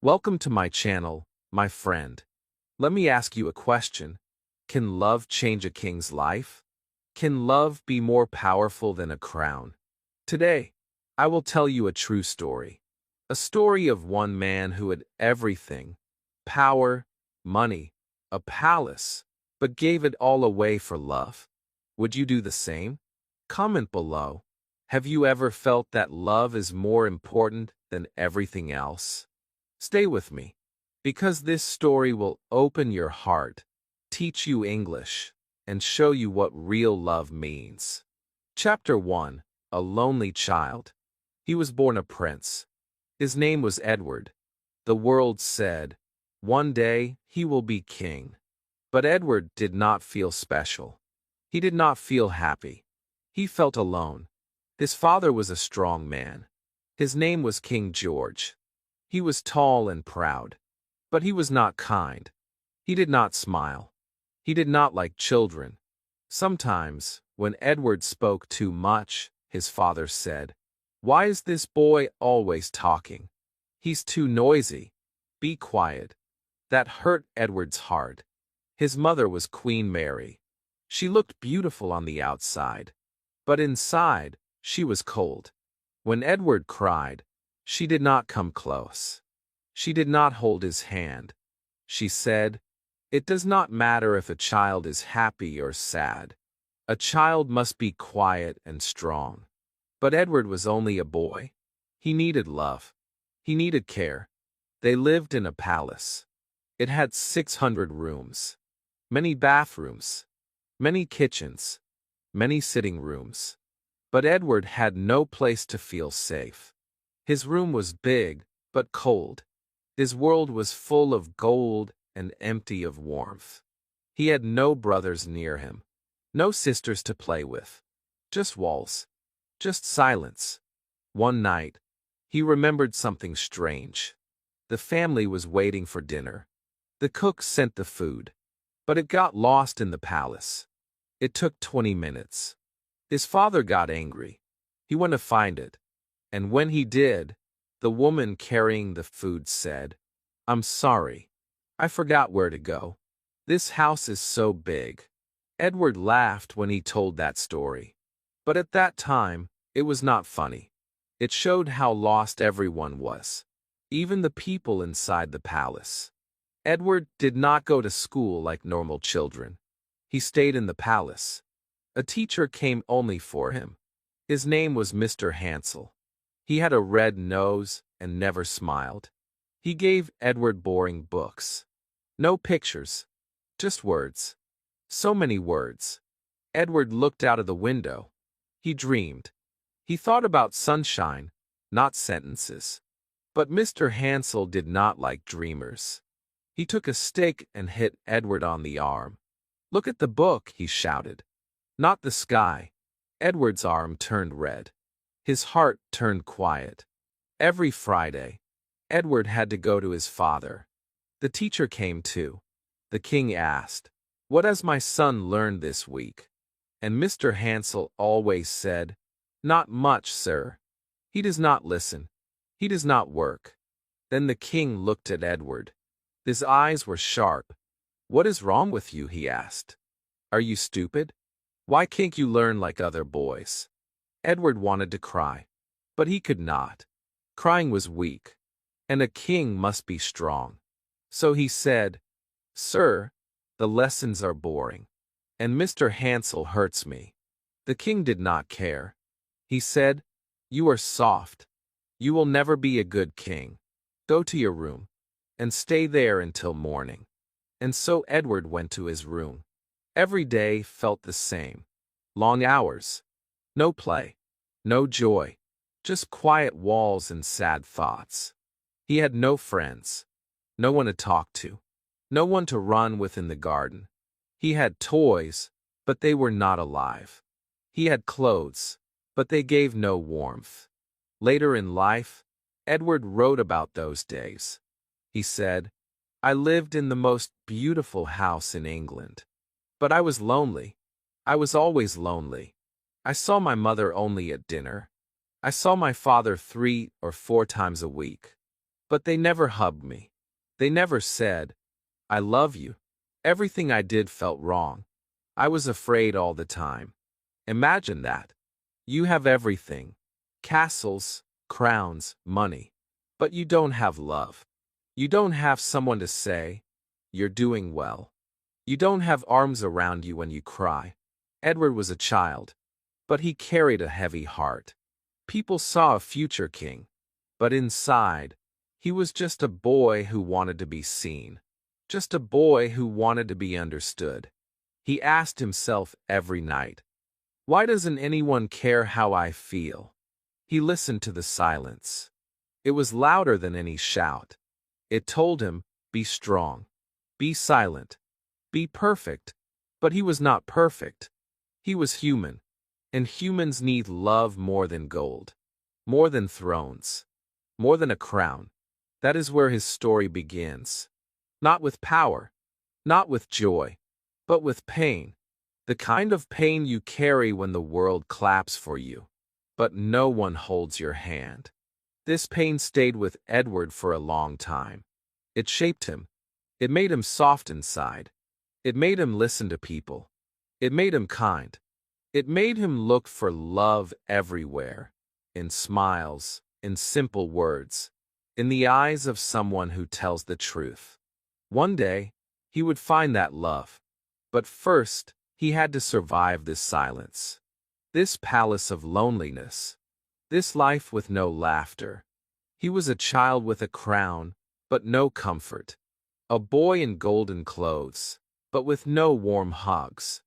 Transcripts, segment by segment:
Welcome to my channel, my friend. Let me ask you a question. Can love change a king's life? Can love be more powerful than a crown? Today, I will tell you a true story. A story of one man who had everything: power, money, a palace, but gave it all away for love. Would you do the same? Comment below. Have you ever felt that love is more important than everything else? Stay with me, because this story will open your heart, teach you English, and show you what real love means. Chapter 1. A Lonely Child. He was born a prince. His name was Edward. The world said, one day he will be king. But Edward did not feel special. He did not feel happy. He felt alone. His father was a strong man. His name was King George. He was tall and proud, but he was not kind. He did not smile. He did not like children. Sometimes, when Edward spoke too much, his father said, "Why is this boy always talking? He's too noisy. Be quiet." That hurt Edward's heart. His mother was Queen Mary. She looked beautiful on the outside, but inside, she was cold. When Edward cried, she did not come close. She did not hold his hand. She said, "It does not matter if a child is happy or sad. A child must be quiet and strong." But Edward was only a boy. He needed love. He needed care. They lived in a palace. It had 600 rooms, many bathrooms, many kitchens, many sitting rooms. But Edward had no place to feel safe. His room was big, but cold. His world was full of gold and empty of warmth. He had no brothers near him, no sisters to play with. Just walls. Just silence. One night, he remembered something strange. The family was waiting for dinner. The cook sent the food, but it got lost in the palace. It took 20 minutes. His father got angry. He went to find it. And when he did, the woman carrying the food said, "I'm sorry. I forgot where to go. This house is so big." Edward laughed when he told that story. But at that time, it was not funny. It showed how lost everyone was, even the people inside the palace. Edward did not go to school like normal children. He stayed in the palace. A teacher came only for him. His name was Mr. Hansel. He had a red nose and never smiled. He gave Edward boring books. No pictures, just words. So many words. Edward looked out of the window. He dreamed. He thought about sunshine, not sentences. But Mr. Hansel did not like dreamers. He took a stick and hit Edward on the arm. "Look at the book," he shouted. Not the sky. Edward's arm turned red. His heart turned quiet. Every Friday, Edward had to go to his father. The teacher came too. The king asked, "What has my son learned this week?" And Mr. Hansel always said, "Not much, sir. He does not listen. He does not work." Then the king looked at Edward. His eyes were sharp. "What is wrong with you?" he asked. "Are you stupid? Why can't you learn like other boys?" Edward wanted to cry, but he could not. Crying was weak, and a king must be strong. So he said, "Sir, the lessons are boring, and Mr. Hansel hurts me." The king did not care. He said, "You are soft. You will never be a good king. Go to your room, and stay there until morning." And so Edward went to his room. Every day felt the same. Long hours. No play. No joy. Just quiet walls and sad thoughts. He had no friends. No one to talk to. No one to run with in the garden. He had toys, but they were not alive. He had clothes, but they gave no warmth. Later in life, Edward wrote about those days. He said, "I lived in the most beautiful house in England. But I was lonely. I was always lonely. I saw my mother only at dinner. I saw my father 3 or 4 times a week. But they never hugged me. They never said, I love you. Everything I did felt wrong. I was afraid all the time. Imagine that. You have everything. Castles, crowns, money. But you don't have love. You don't have someone to say, you're doing well. You don't have arms around you when you cry. Edward was a child, but he carried a heavy heart. People saw a future king, but inside, he was just a boy who wanted to be seen. Just a boy who wanted to be understood. He asked himself every night, why doesn't anyone care how I feel? He listened to the silence. It was louder than any shout. It told him, be strong, be silent, be perfect. But he was not perfect. He was human, and humans need love more than gold, more than thrones, more than a crown. That is where his story begins. Not with power, not with joy, but with pain. The kind of pain you carry when the world claps for you, but no one holds your hand. This pain stayed with Edward for a long time. It shaped him. It made him soft inside. It made him listen to people. It made him kind. It made him look for love everywhere, in smiles, in simple words, in the eyes of someone who tells the truth. One day, he would find that love. But first, he had to survive this silence, this palace of loneliness, this life with no laughter. He was a child with a crown, but no comfort. A boy in golden clothes, but with no warm hugs.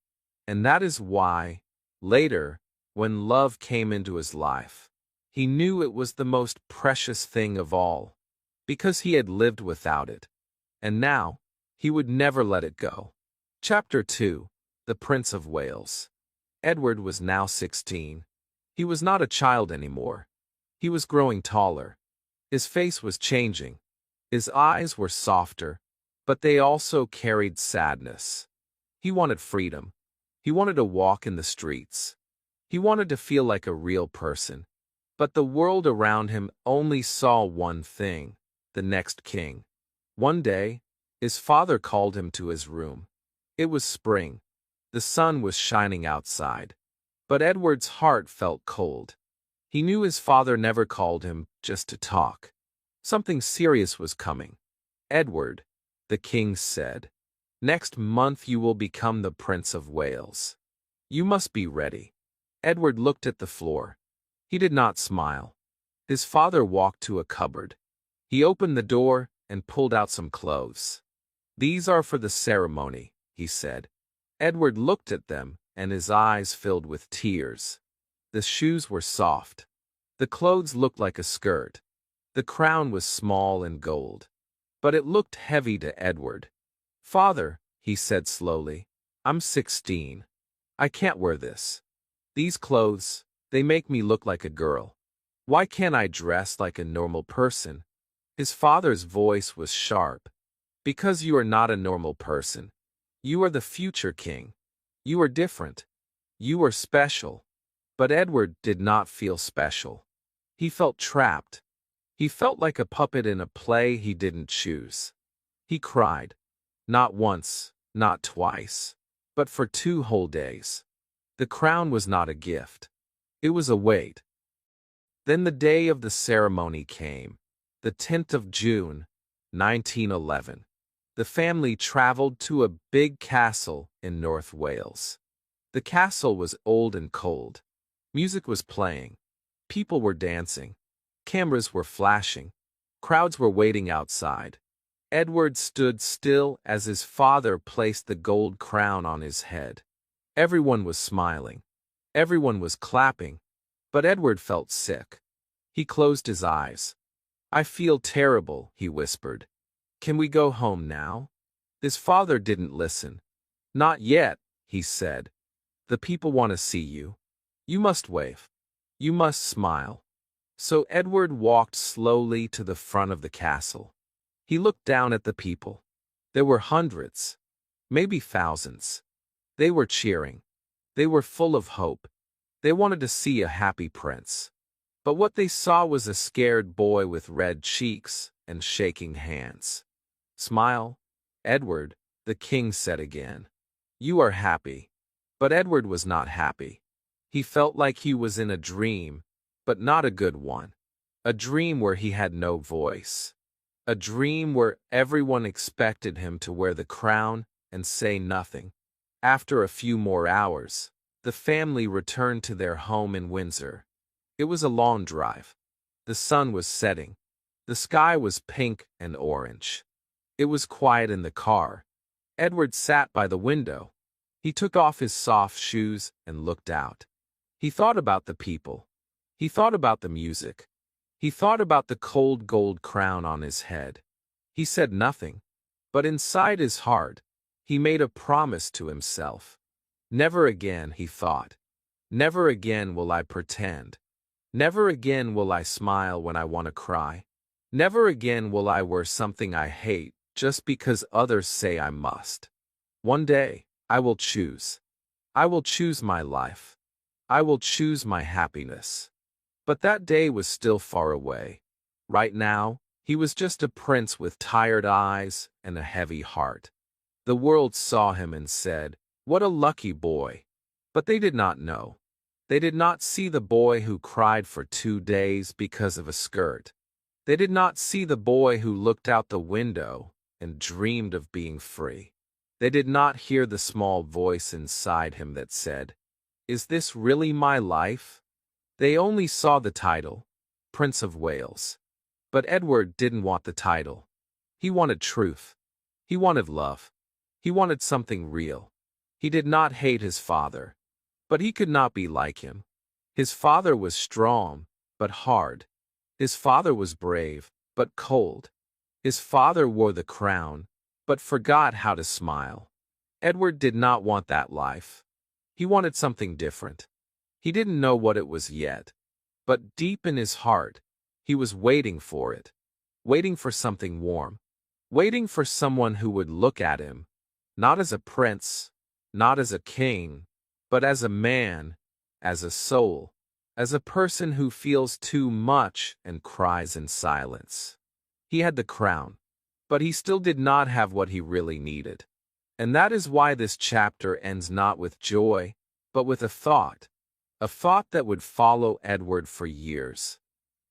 And that is why, later, when love came into his life, he knew it was the most precious thing of all, because he had lived without it. And now, he would never let it go. Chapter 2. The Prince of Wales. Edward was now 16. He was not a child anymore. He was growing taller. His face was changing. His eyes were softer, but they also carried sadness. He wanted freedom. He wanted to walk in the streets. He wanted to feel like a real person. But the world around him only saw one thing, the next king. One day, his father called him to his room. It was spring. The sun was shining outside. But Edward's heart felt cold. He knew his father never called him just to talk. Something serious was coming. Edward, the king said, next month you will become the Prince of Wales. You must be ready. Edward looked at the floor. He did not smile. His father walked to a cupboard. He opened the door and pulled out some clothes. These are for the ceremony, he said. Edward looked at them, and his eyes filled with tears. The shoes were soft. The clothes looked like a skirt. The crown was small and gold. But it looked heavy to Edward. Father, he said slowly, I'm 16. I can't wear this. These clothes, they make me look like a girl. Why can't I dress like a normal person? His father's voice was sharp. Because you are not a normal person. You are the future king. You are different. You are special. But Edward did not feel special. He felt trapped. He felt like a puppet in a play he didn't choose. He cried. Not once, not twice, but for 2 whole days. The crown was not a gift. It was a weight. Then the day of the ceremony came, the 10th of June, 1911. The family traveled to a big castle in North Wales. The castle was old and cold. Music was playing. People were dancing. Cameras were flashing. Crowds were waiting outside. Edward stood still as his father placed the gold crown on his head. Everyone was smiling. Everyone was clapping. But Edward felt sick. He closed his eyes. I feel terrible, he whispered. Can we go home now? His father didn't listen. Not yet, he said. The people want to see you. You must wave. You must smile. So Edward walked slowly to the front of the castle. He looked down at the people. There were hundreds, maybe thousands. They were cheering. They were full of hope. They wanted to see a happy prince. But what they saw was a scared boy with red cheeks, and shaking hands. "Smile, Edward," the king said again. "You are happy." But Edward was not happy. He felt like he was in a dream, but not a good one. A dream where he had no voice. A dream where everyone expected him to wear the crown and say nothing. After a few more hours, the family returned to their home in Windsor. It was a long drive. The sun was setting. The sky was pink and orange. It was quiet in the car. Edward sat by the window. He took off his soft shoes and looked out. He thought about the people. He thought about the music. He thought about the cold gold crown on his head. He said nothing, but inside his heart, he made a promise to himself. Never again, he thought. Never again will I pretend. Never again will I smile when I want to cry. Never again will I wear something I hate just because others say I must. One day, I will choose. I will choose my life. I will choose my happiness. But that day was still far away. Right now, he was just a prince with tired eyes and a heavy heart. The world saw him and said, "What a lucky boy." But they did not know. They did not see the boy who cried for 2 days because of a skirt. They did not see the boy who looked out the window and dreamed of being free. They did not hear the small voice inside him that said, "Is this really my life?" They only saw the title, Prince of Wales. But Edward didn't want the title. He wanted truth. He wanted love. He wanted something real. He did not hate his father, but he could not be like him. His father was strong, but hard. His father was brave, but cold. His father wore the crown, but forgot how to smile. Edward did not want that life. He wanted something different. He didn't know what it was yet, but deep in his heart, he was waiting for it, waiting for something warm, waiting for someone who would look at him, not as a prince, not as a king, but as a man, as a soul, as a person who feels too much and cries in silence. He had the crown, but he still did not have what he really needed. And that is why this chapter ends not with joy, but with a thought that would follow Edward for years.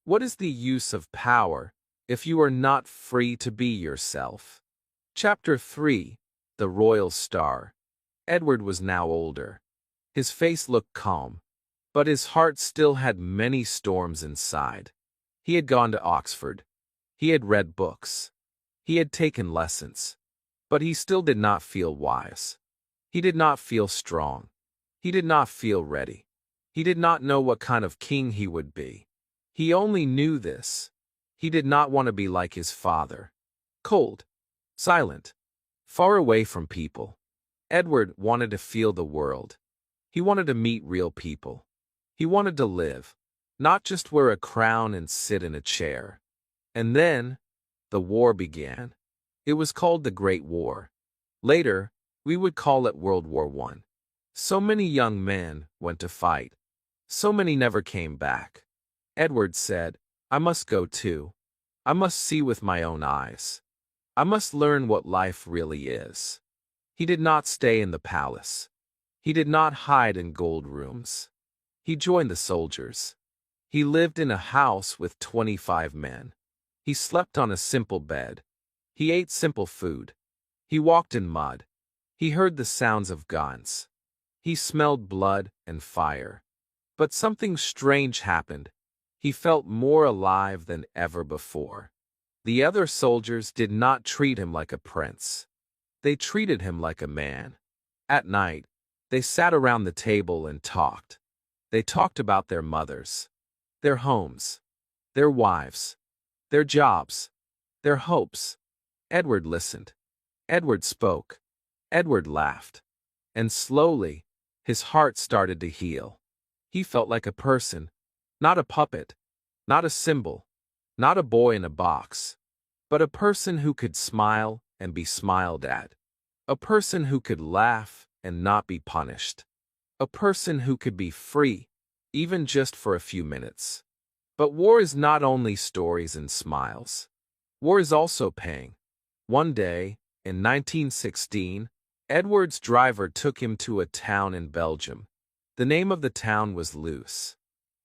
What is the use of power if you are not free to be yourself? Chapter 3, The Royal Star. Edward was now older. His face looked calm, but his heart still had many storms inside. He had gone to Oxford. He had read books. He had taken lessons. But he still did not feel wise. He did not feel strong. He did not feel ready. He did not know what kind of king he would be. He only knew this. He did not want to be like his father. Cold, silent, far away from people. Edward wanted to feel the world. He wanted to meet real people. He wanted to live, not just wear a crown and sit in a chair. And then, the war began. It was called the Great War. Later, we would call it World War I. So many young men went to fight. So many never came back. Edward said, "I must go too. I must see with my own eyes. I must learn what life really is." He did not stay in the palace. He did not hide in gold rooms. He joined the soldiers. He lived in a house with 25 men. He slept on a simple bed. He ate simple food. He walked in mud. He heard the sounds of guns. He smelled blood and fire. But something strange happened. He felt more alive than ever before. The other soldiers did not treat him like a prince. They treated him like a man. At night, they sat around the table and talked. They talked about their mothers, their homes, their wives, their jobs, their hopes. Edward listened. Edward spoke. Edward laughed. And slowly, his heart started to heal. He felt like a person, not a puppet, not a symbol, not a boy in a box, but a person who could smile and be smiled at, a person who could laugh and not be punished, a person who could be free, even just for a few minutes. But war is not only stories and smiles. War is also paying. One day, in 1916, Edward's driver took him to a town in Belgium. The name of the town was Loos.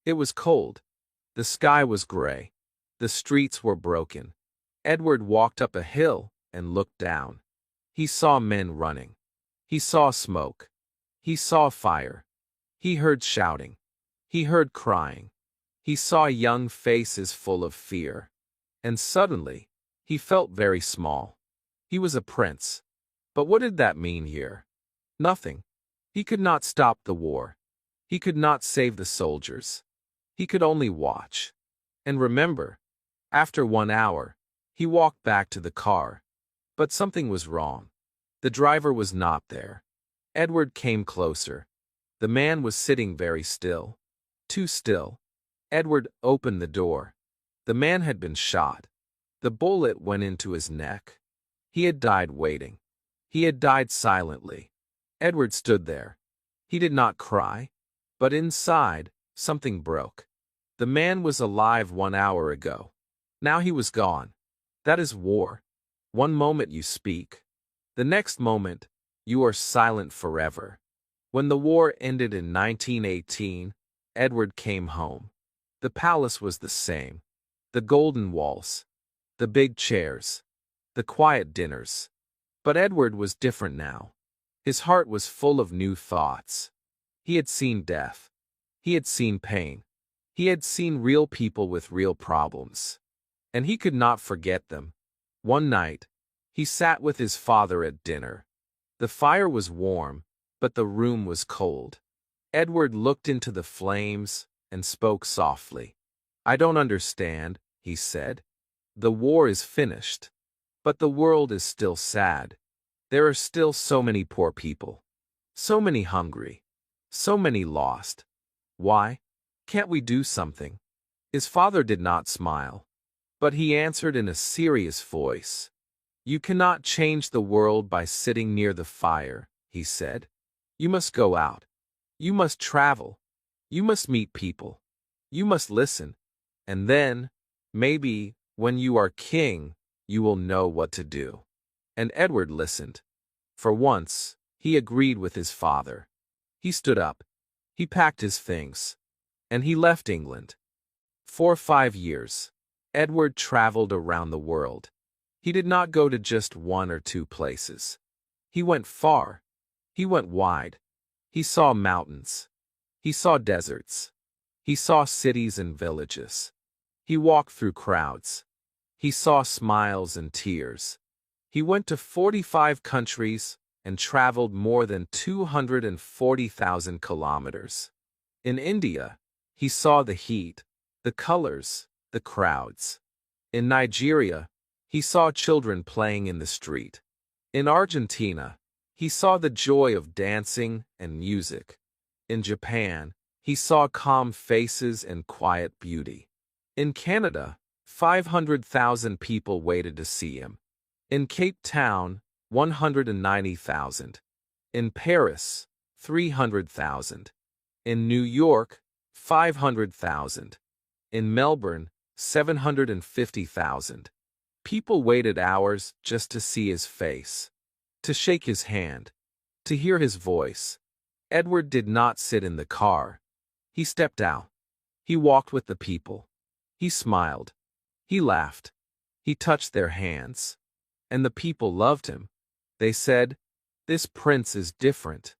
It was cold. The sky was gray. The streets were broken. Edward walked up a hill and looked down. He saw men running. He saw smoke. He saw fire. He heard shouting. He heard crying. He saw young faces full of fear. And suddenly, he felt very small. He was a prince. But what did that mean here? Nothing. He could not stop the war. He could not save the soldiers. He could only watch. And remember, after 1 hour, he walked back to the car. But something was wrong. The driver was not there. Edward came closer. The man was sitting very still. Too still. Edward opened the door. The man had been shot. The bullet went into his neck. He had died waiting. He had died silently. Edward stood there. He did not cry. But inside, something broke. The man was alive 1 hour ago. Now he was gone. That is war. One moment you speak. The next moment, you are silent forever. When the war ended in 1918, Edward came home. The palace was the same. The golden walls. The big chairs. The quiet dinners. But Edward was different now. His heart was full of new thoughts. He had seen death. He had seen pain. He had seen real people with real problems. And he could not forget them. One night, he sat with his father at dinner. The fire was warm, but the room was cold. Edward looked into the flames and spoke softly. "I don't understand," he said. "The war is finished. But the world is still sad. There are still so many poor people. So many hungry. So many lost. Why? Can't we do something?" His father did not smile. But he answered in a serious voice. "You cannot change the world by sitting near the fire," he said. "You must go out. You must travel. You must meet people. You must listen. And then, maybe, when you are king, you will know what to do." And Edward listened. For once, he agreed with his father. He stood up. He packed his things. And he left England. For 5 years, Edward traveled around the world. He did not go to just 1 or 2 places. He went far. He went wide. He saw mountains. He saw deserts. He saw cities and villages. He walked through crowds. He saw smiles and tears. He went to 45 countries and traveled more than 240,000 kilometers. In India, he saw the heat, the colors, the crowds. In Nigeria, he saw children playing in the street. In Argentina, he saw the joy of dancing and music. In Japan, he saw calm faces and quiet beauty. In Canada, 500,000 people waited to see him. In Cape Town, 190,000. In Paris, 300,000. In New York, 500,000. In Melbourne, 750,000. People waited hours just to see his face, to shake his hand, to hear his voice. Edward did not sit in the car. He stepped out. He walked with the people. He smiled. He laughed. He touched their hands. And the people loved him. They said, "This prince is different."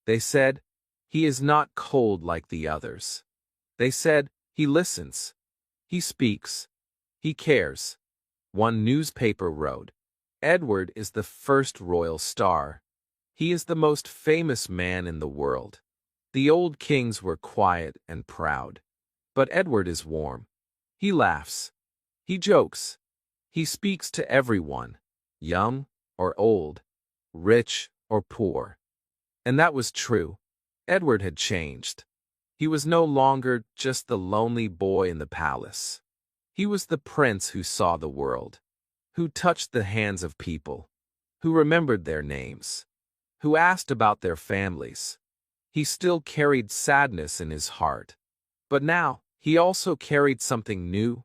They said, "He is not cold like the others." They said, "He listens. He speaks. He cares." One newspaper wrote, "Edward is the first royal star. He is the most famous man in the world." The old kings were quiet and proud. But Edward is warm. He laughs. He jokes. He speaks to everyone, young or old, rich or poor. And that was true. Edward had changed. He was no longer just the lonely boy in the palace. He was the prince who saw the world, who touched the hands of people, who remembered their names, who asked about their families. He still carried sadness in his heart. But now, he also carried something new: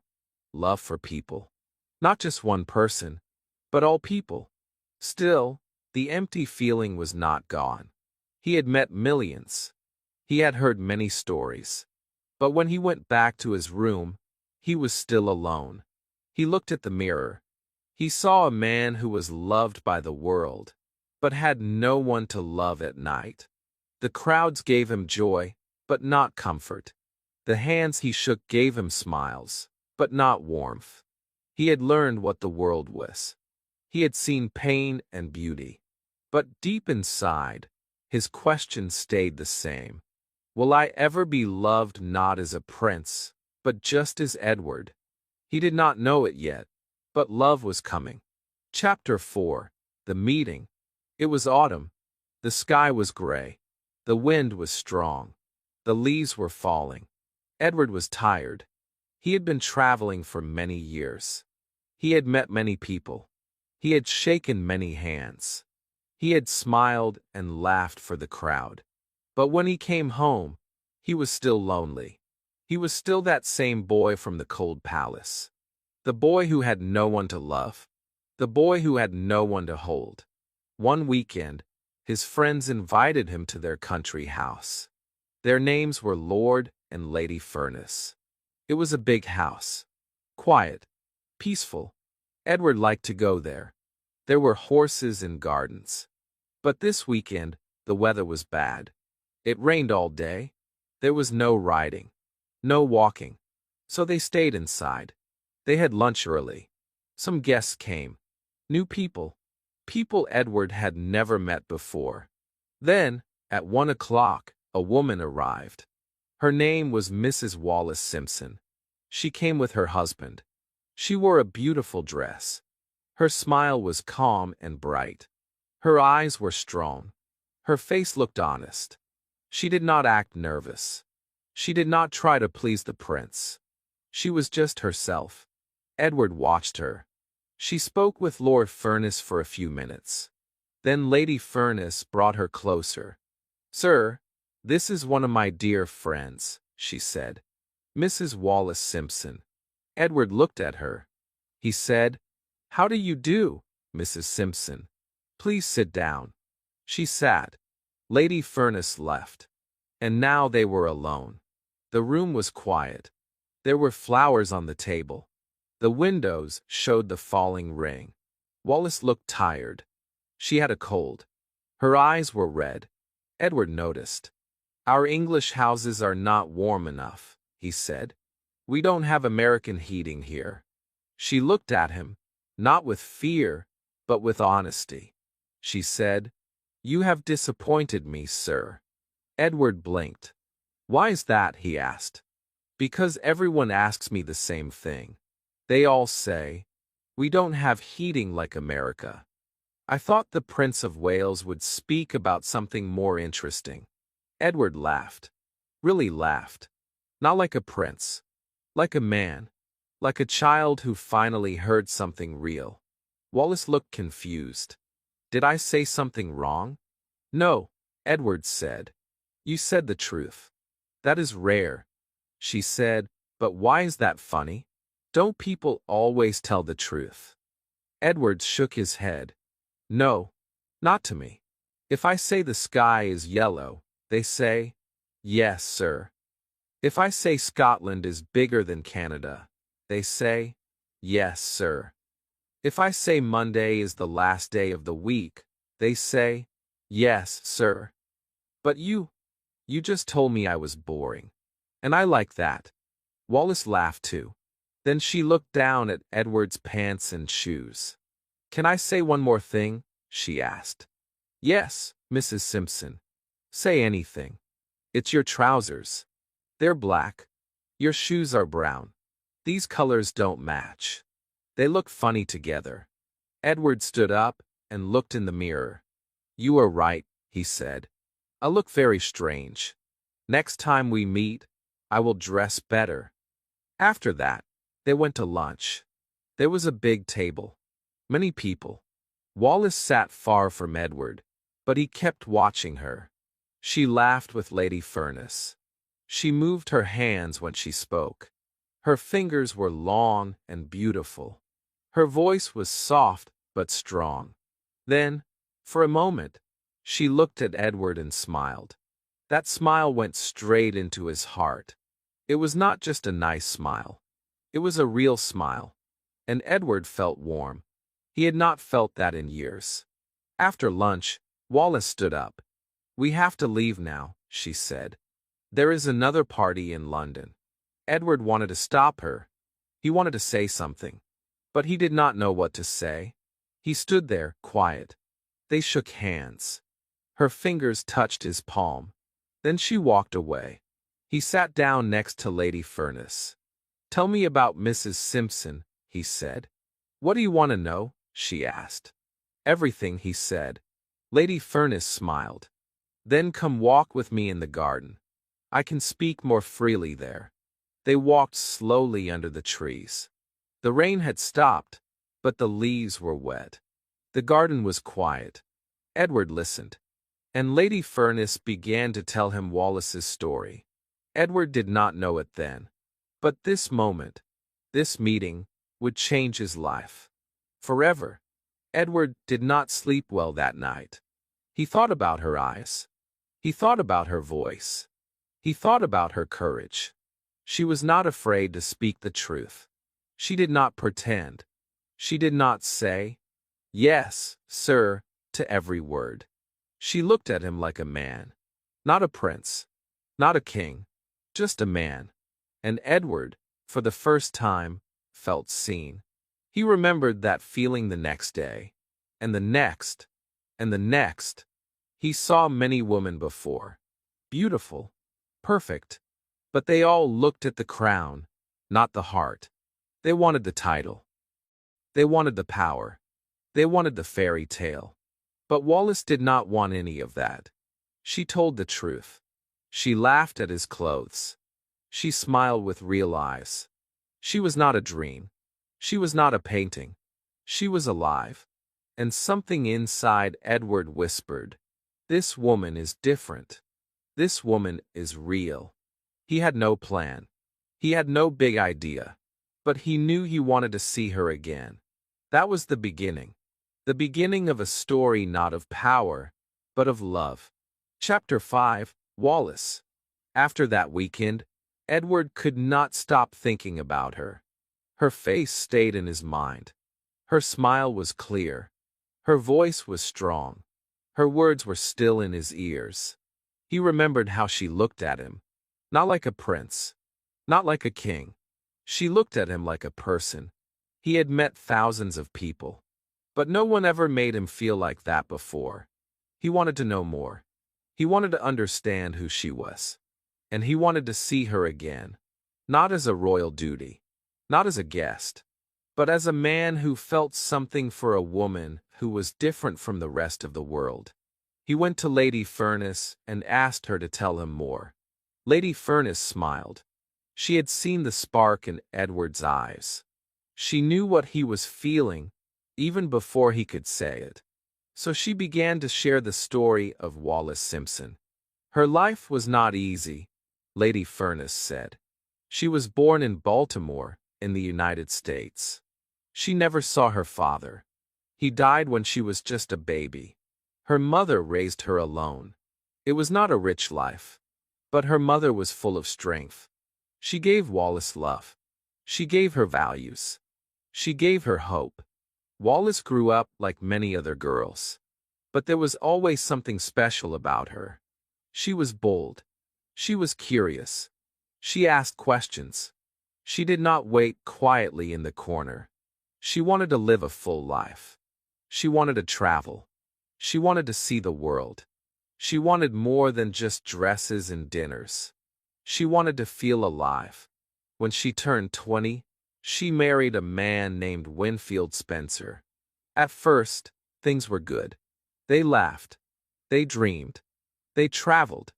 love for people. Not just one person, but all people. Still, the empty feeling was not gone. He had met millions. He had heard many stories. But when he went back to his room, he was still alone. He looked at the mirror. He saw a man who was loved by the world, but had no one to love at night. The crowds gave him joy, but not comfort. The hands he shook gave him smiles, but not warmth. He had learned what the world was. He had seen pain and beauty. But deep inside, his question stayed the same. Will I ever be loved not as a prince, but just as Edward? He did not know it yet, but love was coming. Chapter 4. The Meeting. It was autumn. The sky was gray. The wind was strong. The leaves were falling. Edward was tired. He had been traveling for many years. He had met many people. He had shaken many hands. He had smiled and laughed for the crowd. But when he came home, he was still lonely. He was still that same boy from the cold palace. The boy who had no one to love. The boy who had no one to hold. One weekend, his friends invited him to their country house. Their names were Lord and Lady Furness. It was a big house. Quiet. Peaceful. Edward liked to go there. There were horses and gardens. But this weekend, the weather was bad. It rained all day. There was no riding. No walking. So they stayed inside. They had lunch early. Some guests came. New people. People Edward had never met before. Then, at 1 o'clock, a woman arrived. Her name was Mrs. Wallace Simpson. She came with her husband. She wore a beautiful dress. Her smile was calm and bright. Her eyes were strong. Her face looked honest. She did not act nervous. She did not try to please the prince. She was just herself. Edward watched her. She spoke with Lord Furness for a few minutes. Then Lady Furness brought her closer. "Sir, this is one of my dear friends," she said. "Mrs. Wallace Simpson." Edward looked at her. He said, "How do you do, Mrs. Simpson? Please sit down." She sat. Lady Furness left. And now they were alone. The room was quiet. There were flowers on the table. The windows showed the falling rain. Wallace looked tired. She had a cold. Her eyes were red. Edward noticed. "Our English houses are not warm enough," he said. "We don't have American heating here." She looked at him, not with fear, but with honesty. She said, "You have disappointed me, sir." Edward blinked. "Why is that?" he asked. "Because everyone asks me the same thing. They all say, 'We don't have heating like America.'" I thought the Prince of Wales would speak about something more interesting. Edward laughed. Really laughed. Not like a prince. Like a man. Like a child who finally heard something real. Wallace looked confused. "Did I say something wrong?" "No," Edward said. "You said the truth. That is rare." She said, "But why is that funny? Don't people always tell the truth?" Edward shook his head. "No, not to me. If I say the sky is yellow, they say, 'Yes, sir.' If I say Scotland is bigger than Canada, they say, 'Yes, sir.' If I say Monday is the last day of the week, they say, 'Yes, sir.' But you just told me I was boring. And I like that." Wallace laughed too. Then she looked down at Edward's pants and shoes. "Can I say one more thing?" she asked. "Yes, Mrs. Simpson. Say anything. It's your trousers. They're black. Your shoes are brown. These colors don't match. They look funny together." Edward stood up and looked in the mirror. "You are right," he said. "I look very strange. Next time we meet, I will dress better." After that, they went to lunch. There was a big table. Many people. Wallace sat far from Edward, but he kept watching her. She laughed with Lady Furness. She moved her hands when she spoke. Her fingers were long and beautiful. Her voice was soft but strong. Then, for a moment, she looked at Edward and smiled. That smile went straight into his heart. It was not just a nice smile. It was a real smile. And Edward felt warm. He had not felt that in years. After lunch, Wallace stood up. "We have to leave now," she said. "There is another party in London." Edward wanted to stop her. He wanted to say something. But he did not know what to say. He stood there, quiet. They shook hands. Her fingers touched his palm. Then she walked away. He sat down next to Lady Furness. "Tell me about Mrs. Simpson," he said. "What do you want to know?" she asked. "Everything," he said. Lady Furness smiled. "Then come walk with me in the garden. I can speak more freely there." They walked slowly under the trees. The rain had stopped, but the leaves were wet. The garden was quiet. Edward listened, and Lady Furness began to tell him Wallace's story. Edward did not know it then, but this moment, this meeting, would change his life. Forever. Edward did not sleep well that night. He thought about her eyes. He thought about her voice. He thought about her courage. She was not afraid to speak the truth. She did not pretend. She did not say, "Yes, sir," to every word. She looked at him like a man. Not a prince. Not a king. Just a man. And Edward, for the first time, felt seen. He remembered that feeling the next day. And the next. And the next. He saw many women before. Beautiful. Perfect. But they all looked at the crown, not the heart. They wanted the title. They wanted the power. They wanted the fairy tale. But Wallace did not want any of that. She told the truth. She laughed at his clothes. She smiled with real eyes. She was not a dream. She was not a painting. She was alive. And something inside Edward whispered, "This woman is different. This woman is real." He had no plan. He had no big idea. But he knew he wanted to see her again. That was the beginning. The beginning of a story not of power, but of love. Chapter 5, Wallace. After that weekend, Edward could not stop thinking about her. Her face stayed in his mind. Her smile was clear. Her voice was strong. Her words were still in his ears. He remembered how she looked at him. Not like a prince. Not like a king. She looked at him like a person. He had met thousands of people. But no one ever made him feel like that before. He wanted to know more. He wanted to understand who she was. And he wanted to see her again. Not as a royal duty. Not as a guest. But as a man who felt something for a woman who was different from the rest of the world. He went to Lady Furness and asked her to tell him more. Lady Furness smiled. She had seen the spark in Edward's eyes. She knew what he was feeling, even before he could say it. So she began to share the story of Wallace Simpson. Her life was not easy, Lady Furness said. She was born in Baltimore, in the United States. She never saw her father. He died when she was just a baby. Her mother raised her alone. It was not a rich life. But her mother was full of strength. She gave Wallace love. She gave her values. She gave her hope. Wallace grew up like many other girls. But there was always something special about her. She was bold. She was curious. She asked questions. She did not wait quietly in the corner. She wanted to live a full life. She wanted to travel. She wanted to see the world. She wanted more than just dresses and dinners. She wanted to feel alive. When she turned 20, she married a man named Winfield Spencer. At first, things were good. They laughed. They dreamed. They traveled.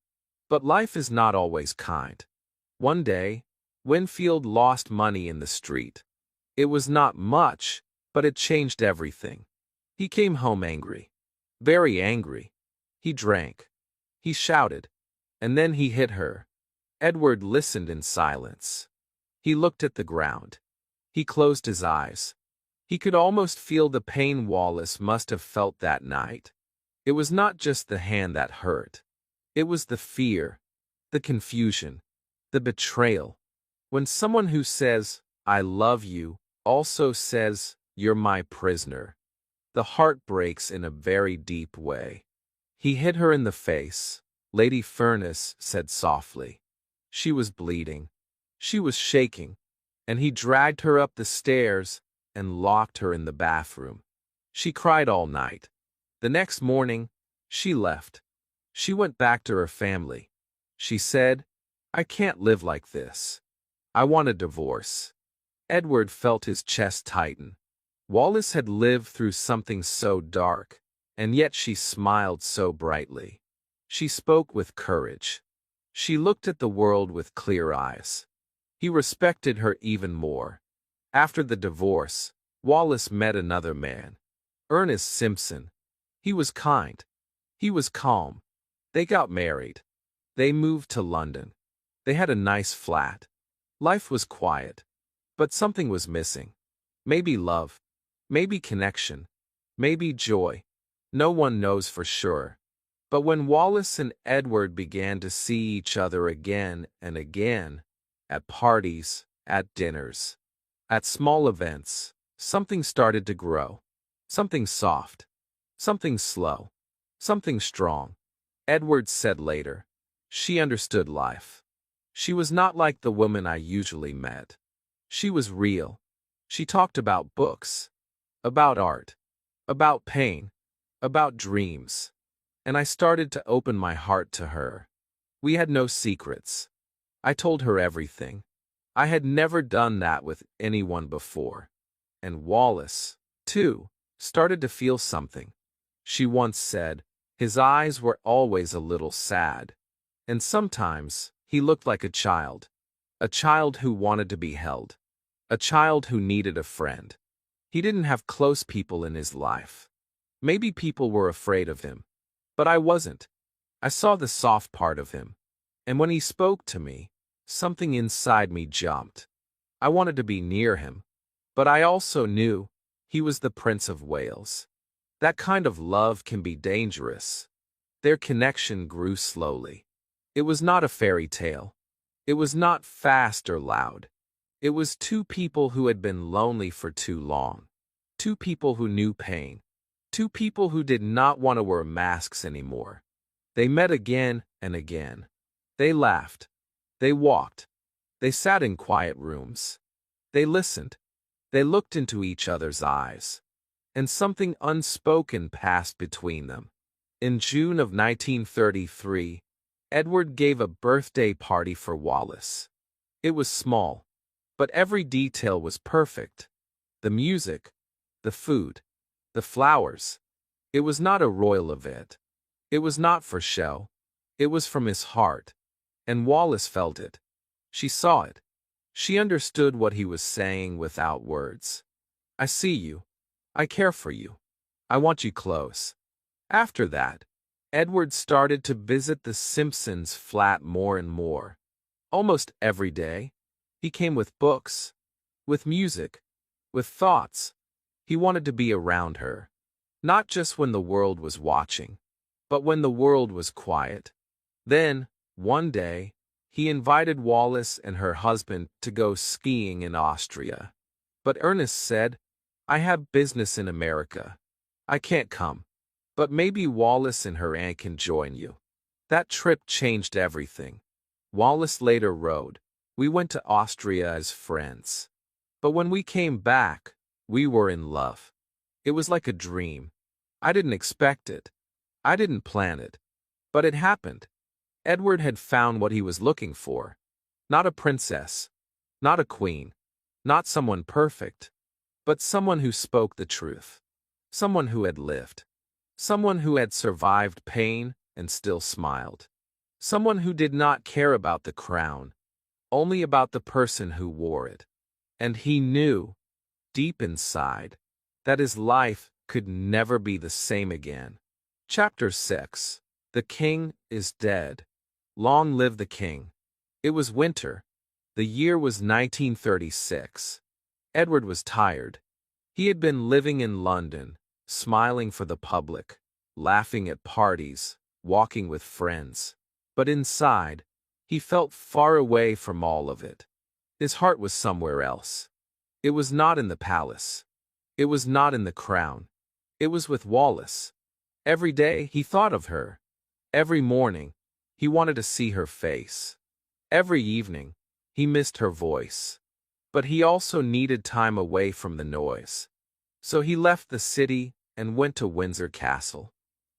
But life is not always kind. One day, Winfield lost money in the street. It was not much, but it changed everything. He came home angry. Very angry. He drank. He shouted. And then he hit her. Edward listened in silence. He looked at the ground. He closed his eyes. He could almost feel the pain Wallace must have felt that night. It was not just the hand that hurt. It was the fear, the confusion, the betrayal. When someone who says, "I love you," also says, "You're my prisoner," the heart breaks in a very deep way. He hit her in the face, Lady Furness said softly. She was bleeding. She was shaking, and he dragged her up the stairs and locked her in the bathroom. She cried all night. The next morning, she left. She went back to her family. She said, "I can't live like this. I want a divorce." Edward felt his chest tighten. Wallace had lived through something so dark, and yet she smiled so brightly. She spoke with courage. She looked at the world with clear eyes. He respected her even more. After the divorce, Wallace met another man, Ernest Simpson. He was kind. He was calm. They got married. They moved to London. They had a nice flat. Life was quiet. But something was missing. Maybe love. Maybe connection. Maybe joy. No one knows for sure. But when Wallace and Edward began to see each other again and again, at parties, at dinners, at small events, something started to grow. Something soft. Something slow. Something strong. Edward said later, "She understood life. She was not like the woman I usually met. She was real. She talked about books, about art, about pain, about dreams. And I started to open my heart to her. We had no secrets. I told her everything. I had never done that with anyone before. And Wallace, too, started to feel something." She once said, "His eyes were always a little sad. And sometimes, he looked like a child who wanted to be held, a child who needed a friend. He didn't have close people in his life. Maybe people were afraid of him. But I wasn't. I saw the soft part of him. And when he spoke to me, something inside me jumped. I wanted to be near him. But I also knew he was the Prince of Wales. That kind of love can be dangerous." Their connection grew slowly. It was not a fairy tale. It was not fast or loud. It was two people who had been lonely for too long. Two people who knew pain. Two people who did not want to wear masks anymore. They met again and again. They laughed. They walked. They sat in quiet rooms. They listened. They looked into each other's eyes. And something unspoken passed between them. In June of 1933, Edward gave a birthday party for Wallace. It was small, but every detail was perfect. The music, the food, the flowers. It was not a royal event. It was not for show. It was from his heart. And Wallace felt it. She saw it. She understood what he was saying without words. "I see you. I care for you. I want you close." After that, Edward started to visit the Simpsons' flat more and more. Almost every day, he came with books, with music, with thoughts. He wanted to be around her. Not just when the world was watching, but when the world was quiet. Then, one day, he invited Wallace and her husband to go skiing in Austria. But Ernest said, "I have business in America. I can't come. But maybe Wallace and her aunt can join you." That trip changed everything. Wallace later wrote, "We went to Austria as friends. But when we came back, we were in love. It was like a dream. I didn't expect it. I didn't plan it. But it happened." Edward had found what he was looking for. Not a princess. Not a queen. Not someone perfect. But someone who spoke the truth. Someone who had lived. Someone who had survived pain and still smiled. Someone who did not care about the crown, only about the person who wore it. And he knew, deep inside, that his life could never be the same again. Chapter 6. The King is Dead. Long live the King. It was winter. The year was 1936. Edward was tired. He had been living in London, smiling for the public, laughing at parties, walking with friends. But inside, he felt far away from all of it. His heart was somewhere else. It was not in the palace. It was not in the crown. It was with Wallace. Every day he thought of her. Every morning, he wanted to see her face. Every evening, he missed her voice. But he also needed time away from the noise. So he left the city and went to Windsor Castle.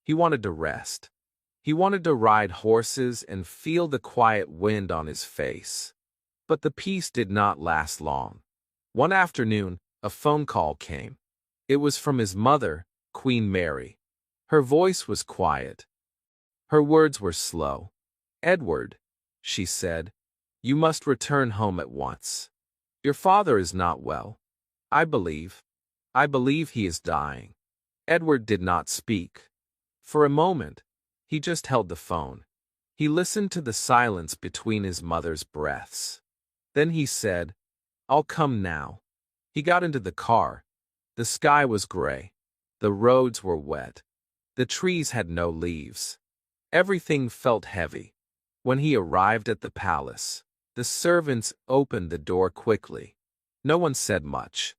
He wanted to rest. He wanted to ride horses and feel the quiet wind on his face. But the peace did not last long. One afternoon, a phone call came. It was from his mother, Queen Mary. Her voice was quiet. Her words were slow. "Edward," she said, "you must return home at once. Your father is not well. I believe he is dying." Edward did not speak. For a moment, he just held the phone. He listened to the silence between his mother's breaths. Then he said, "I'll come now." He got into the car. The sky was gray. The roads were wet. The trees had no leaves. Everything felt heavy. When he arrived at the palace, the servants opened the door quickly. No one said much.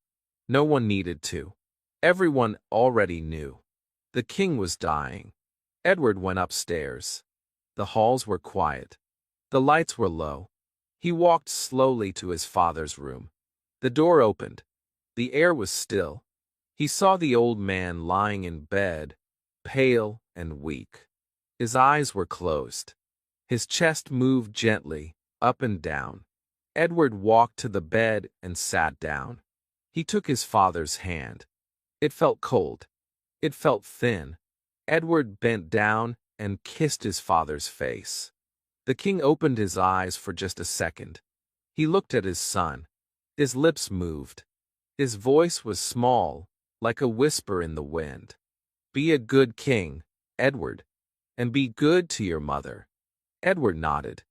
No one needed to. Everyone already knew. The king was dying. Edward went upstairs. The halls were quiet. The lights were low. He walked slowly to his father's room. The door opened. The air was still. He saw the old man lying in bed, pale and weak. His eyes were closed. His chest moved gently, up and down. Edward walked to the bed and sat down. He took his father's hand. It felt cold. It felt thin. Edward bent down and kissed his father's face. The king opened his eyes for just a second. He looked at his son. His lips moved. His voice was small, like a whisper in the wind. "Be a good king, Edward, and be good to your mother." Edward nodded.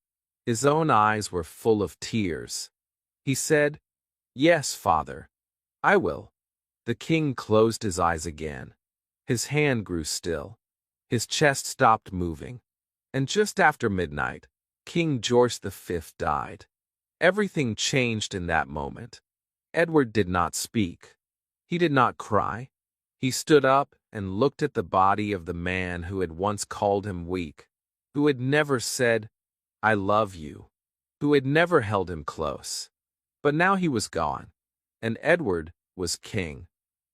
His own eyes were full of tears. He said, "Yes, father, I will." The king closed his eyes again. His hand grew still. His chest stopped moving. And just after midnight, King George V died. Everything changed in that moment. Edward did not speak. He did not cry. He stood up and looked at the body of the man who had once called him weak, who had never said, "I love you," who had never held him close. But now he was gone, and Edward was king.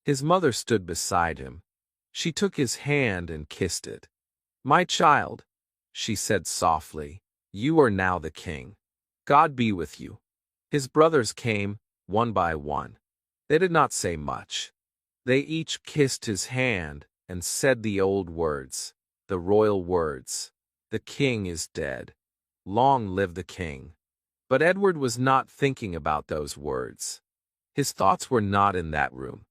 His mother stood beside him. She took his hand and kissed it. "My child," she said softly, "you are now the king. God be with you." His brothers came, one by one. They did not say much. They each kissed his hand and said the old words, the royal words. "The king is dead. Long live the king." But Edward was not thinking about those words. His thoughts were not in that room.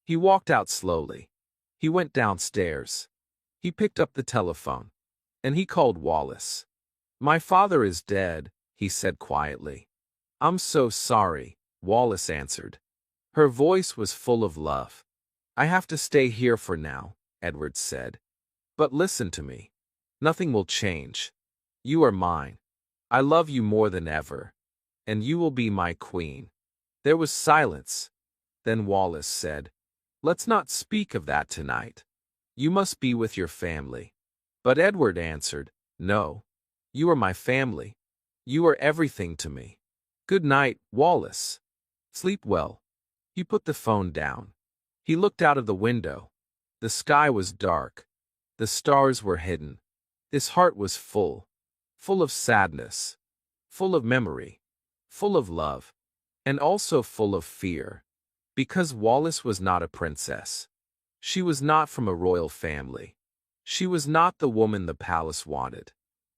He walked out slowly. He went downstairs. He picked up the telephone, and he called Wallace. "My father is dead," he said quietly. "I'm so sorry," Wallace answered. Her voice was full of love. "I have to stay here for now," Edward said. "But listen to me. Nothing will change. You are mine. I love you more than ever, and you will be my queen." There was silence. Then Wallace said, "Let's not speak of that tonight. You must be with your family." But Edward answered, "No. You are my family. You are everything to me. Good night, Wallace. Sleep well." He put the phone down. He looked out of the window. The sky was dark. The stars were hidden. His heart was full of sadness, full of memory, full of love, and also full of fear. Because Wallace was not a princess. She was not from a royal family. She was not the woman the palace wanted.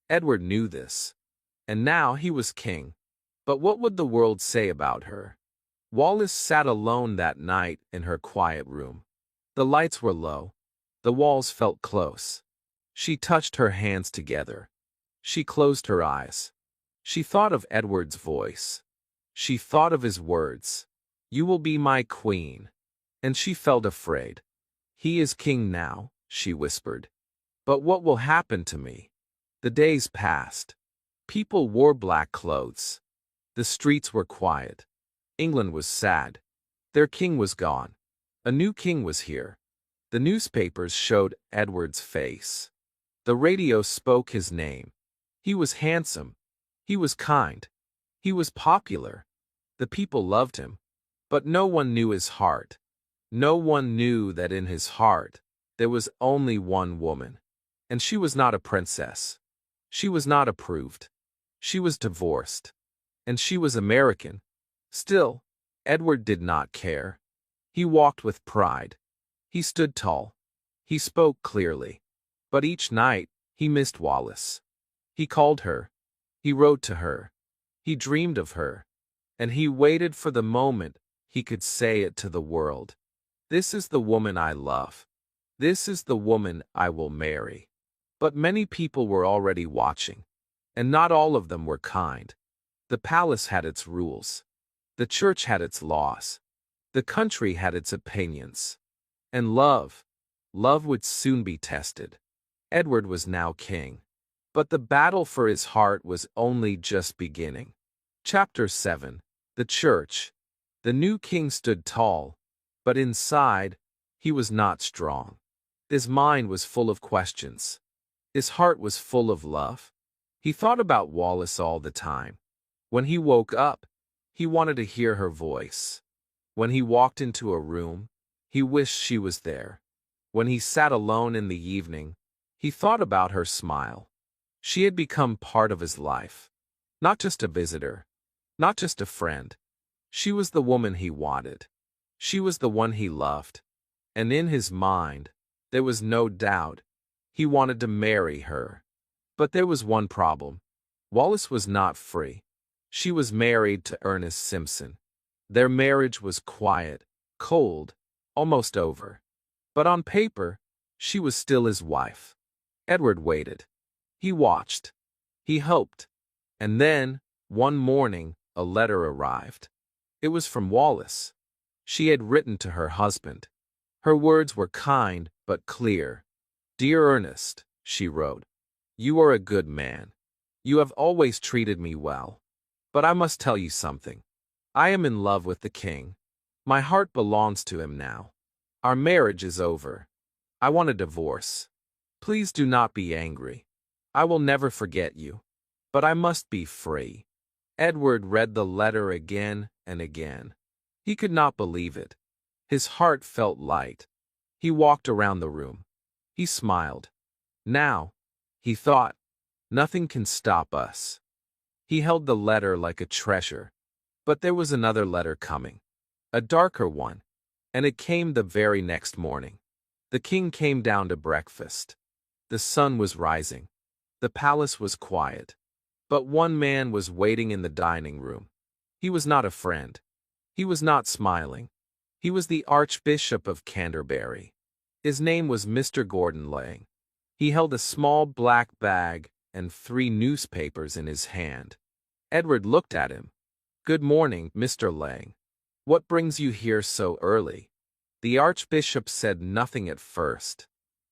Edward knew this. And now he was king. But what would the world say about her? Wallace sat alone that night in her quiet room. The lights were low. The walls felt close. She touched her hands together. She closed her eyes. She thought of Edward's voice. She thought of his words. "You will be my queen. and she felt afraid. "He is king now," she whispered. "But what will happen to me?" The days passed. People wore black clothes. The streets were quiet. England was sad. Their king was gone. A new king was here. The newspapers showed Edward's face. The radio spoke his name. He was handsome. He was kind. He was popular. The people loved him. But no one knew his heart. No one knew that in his heart there was only one woman. And she was not a princess. She was not approved. She was divorced. And she was American. Still, Edward did not care. He walked with pride. He stood tall. He spoke clearly. But each night, he missed Wallace. He called her. He wrote to her. He dreamed of her. And he waited for the moment he could say it to the world. "This is the woman I love. This is the woman I will marry." But many people were already watching. And not all of them were kind. The palace had its rules. The church had its laws. The country had its opinions. And love would soon be tested. Edward was now king. But the battle for his heart was only just beginning. Chapter 7. The Church. The new king stood tall, but inside, he was not strong. His mind was full of questions. His heart was full of love. He thought about Wallace all the time. When he woke up, he wanted to hear her voice. When he walked into a room, he wished she was there. When he sat alone in the evening, he thought about her smile. She had become part of his life. Not just a visitor. Not just a friend. She was the woman he wanted. She was the one he loved. And in his mind, there was no doubt. He wanted to marry her. But there was one problem. Wallace was not free. She was married to Ernest Simpson. Their marriage was quiet, cold, almost over. But on paper, she was still his wife. Edward waited. He watched. He hoped. And then, one morning, a letter arrived. It was from Wallace. She had written to her husband. Her words were kind but clear. "Dear Ernest," she wrote, "you are a good man. You have always treated me well. But I must tell you something. I am in love with the king. My heart belongs to him now. Our marriage is over. I want a divorce. Please do not be angry. I will never forget you. But I must be free." Edward read the letter again and again. He could not believe it. His heart felt light. He walked around the room. He smiled. Now, he thought, nothing can stop us. He held the letter like a treasure. But there was another letter coming. A darker one. And it came the very next morning. The king came down to breakfast. The sun was rising. The palace was quiet. But one man was waiting in the dining room. He was not a friend. He was not smiling. He was the Archbishop of Canterbury. His name was Mr. Gordon Lang. He held a small black bag and 3 newspapers in his hand. Edward looked at him. "Good morning, Mr. Lang. What brings you here so early?" The Archbishop said nothing at first.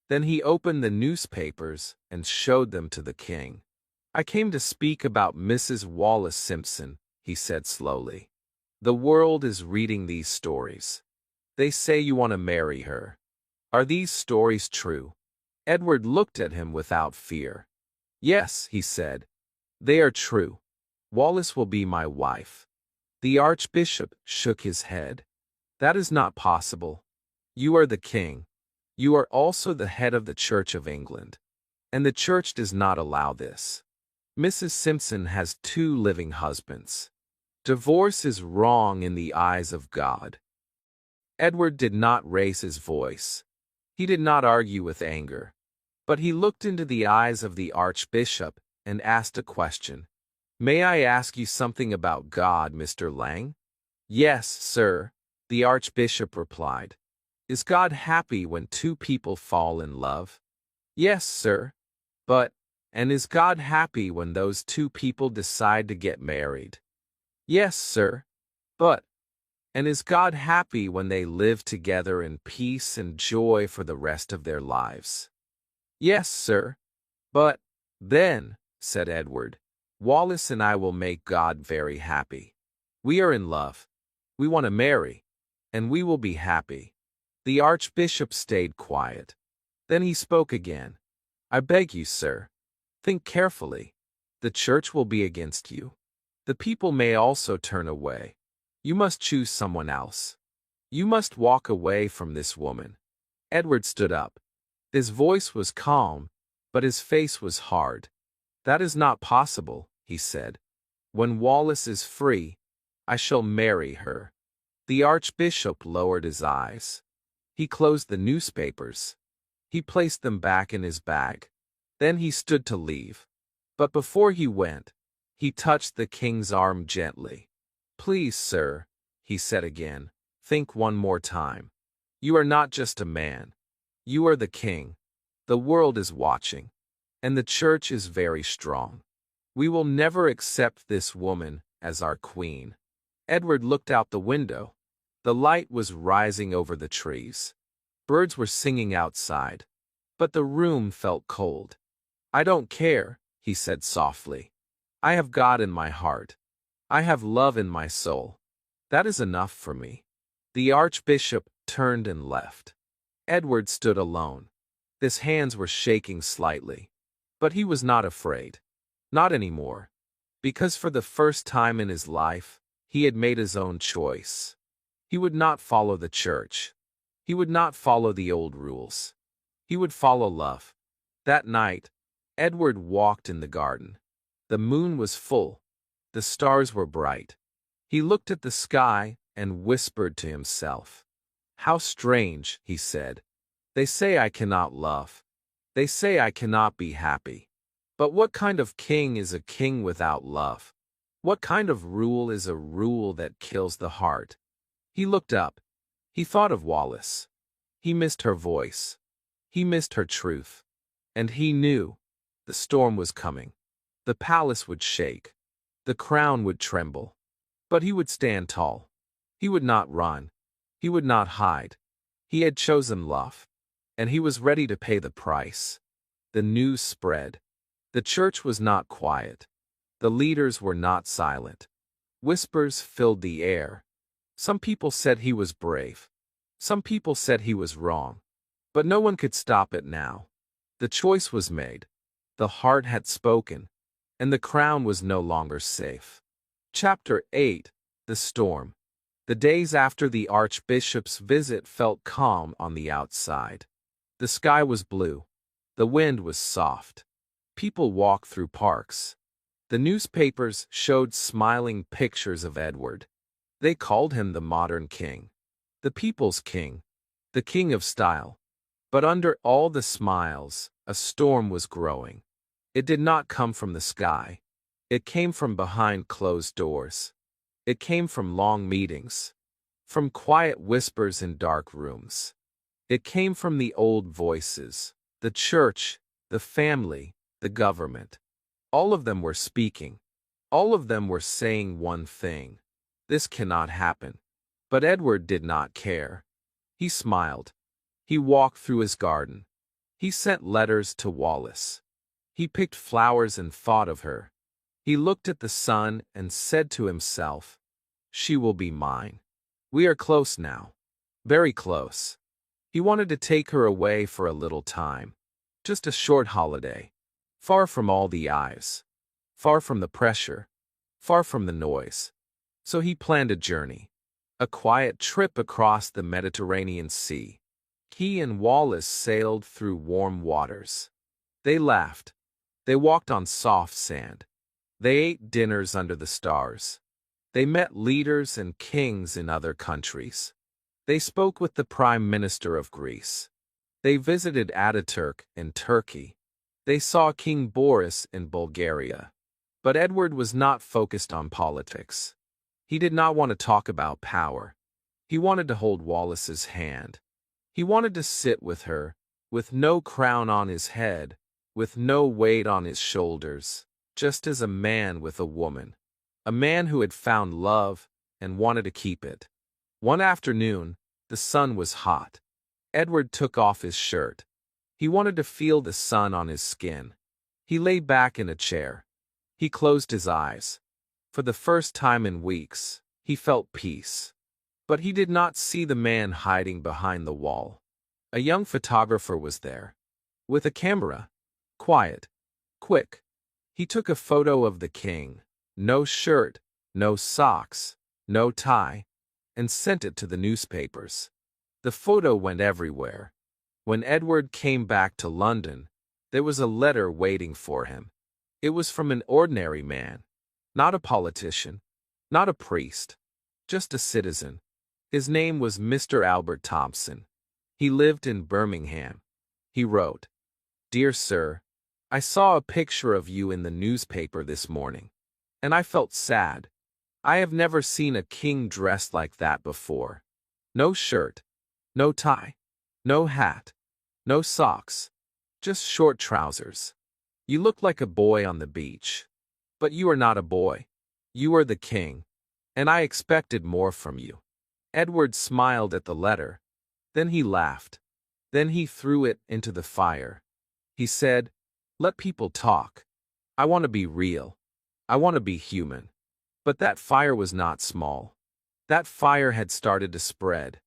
Then he opened the newspapers and showed them to the king. "I came to speak about Mrs. Wallace Simpson," he said slowly. "The world is reading these stories. They say you want to marry her. Are these stories true?" Edward looked at him without fear. "Yes," he said. "They are true. Wallace will be my wife." The Archbishop shook his head. "That is not possible. You are the king. You are also the head of the Church of England. And the Church does not allow this. Mrs. Simpson has 2 living husbands. Divorce is wrong in the eyes of God." Edward did not raise his voice. He did not argue with anger. But he looked into the eyes of the Archbishop and asked a question. "May I ask you something about God, Mr. Lang?" "Yes, sir," the Archbishop replied. "Is God happy when 2 people fall in love?" "Yes, sir. And is God happy when those 2 people decide to get married?" "Yes, sir. But And is God happy when they live together in peace and joy for the rest of their lives? Yes, sir. But then, said Edward, Wallace and I will make God very happy. We are in love. We want to marry. And we will be happy. The Archbishop stayed quiet. Then he spoke again. I beg you, sir, think carefully. The church will be against you. The people may also turn away. You must choose someone else. You must walk away from this woman. Edward stood up. His voice was calm, but his face was hard. That is not possible, he said. When Wallace is free, I shall marry her. The Archbishop lowered his eyes. He closed the newspapers. He placed them back in his bag. Then he stood to leave. But before he went, he touched the king's arm gently. Please, sir, he said again, think one more time. You are not just a man. You are the king. The world is watching. And the church is very strong. We will never accept this woman as our queen. Edward looked out the window. The light was rising over the trees. Birds were singing outside. But the room felt cold. I don't care, he said softly. I have God in my heart. I have love in my soul. That is enough for me. The Archbishop turned and left. Edward stood alone. His hands were shaking slightly. But he was not afraid. Not anymore. Because for the first time in his life, he had made his own choice. He would not follow the church. He would not follow the old rules. He would follow love. That night, Edward walked in the garden. The moon was full. The stars were bright. He looked at the sky and whispered to himself. How strange, he said. They say I cannot love. They say I cannot be happy. But what kind of king is a king without love? What kind of rule is a rule that kills the heart? He looked up. He thought of Wallace. He missed her voice. He missed her truth. And he knew the storm was coming. The palace would shake. The crown would tremble. But he would stand tall. He would not run. He would not hide. He had chosen love. And he was ready to pay the price. The news spread. The church was not quiet. The leaders were not silent. Whispers filled the air. Some people said he was brave. Some people said he was wrong. But no one could stop it now. The choice was made. The heart had spoken. And the crown was no longer safe. Chapter 8. The Storm. The days after the Archbishop's visit felt calm on the outside. The sky was blue. The wind was soft. People walked through parks. The newspapers showed smiling pictures of Edward. They called him the modern king. The people's king. The king of style. But under all the smiles, a storm was growing. It did not come from the sky. It came from behind closed doors. It came from long meetings. From quiet whispers in dark rooms. It came from the old voices, the church, the family, the government. All of them were speaking. All of them were saying one thing. This cannot happen. But Edward did not care. He smiled. He walked through his garden. He sent letters to Wallace. He picked flowers and thought of her. He looked at the sun and said to himself, she will be mine. We are close now. Very close. He wanted to take her away for a little time. Just a short holiday. Far from all the eyes. Far from the pressure. Far from the noise. So he planned a journey. A quiet trip across the Mediterranean Sea. He and Wallace sailed through warm waters. They laughed. They walked on soft sand. They ate dinners under the stars. They met leaders and kings in other countries. They spoke with the Prime Minister of Greece. They visited Ataturk in Turkey. They saw King Boris in Bulgaria. But Edward was not focused on politics. He did not want to talk about power. He wanted to hold Wallace's hand. He wanted to sit with her, with no crown on his head, with no weight on his shoulders, just as a man with a woman. A man who had found love and wanted to keep it. One afternoon, the sun was hot. Edward took off his shirt. He wanted to feel the sun on his skin. He lay back in a chair. He closed his eyes. For the first time in weeks, he felt peace. But he did not see the man hiding behind the wall. A young photographer was there. With a camera. Quiet. Quick. He took a photo of the king. No shirt, no socks, no tie, and sent it to the newspapers. The photo went everywhere. When Edward came back to London, there was a letter waiting for him. It was from an ordinary man. Not a politician. Not a priest. Just a citizen. His name was Mr. Albert Thompson. He lived in Birmingham. He wrote, "Dear Sir, I saw a picture of you in the newspaper this morning, and I felt sad. I have never seen a king dressed like that before. No shirt, no tie, no hat, no socks, just short trousers. You look like a boy on the beach. But you are not a boy. You are the king, and I expected more from you." Edward smiled at the letter. Then he laughed. Then he threw it into the fire. He said, "Let people talk. I want to be real. I want to be human." But that fire was not small. That fire had started to spread.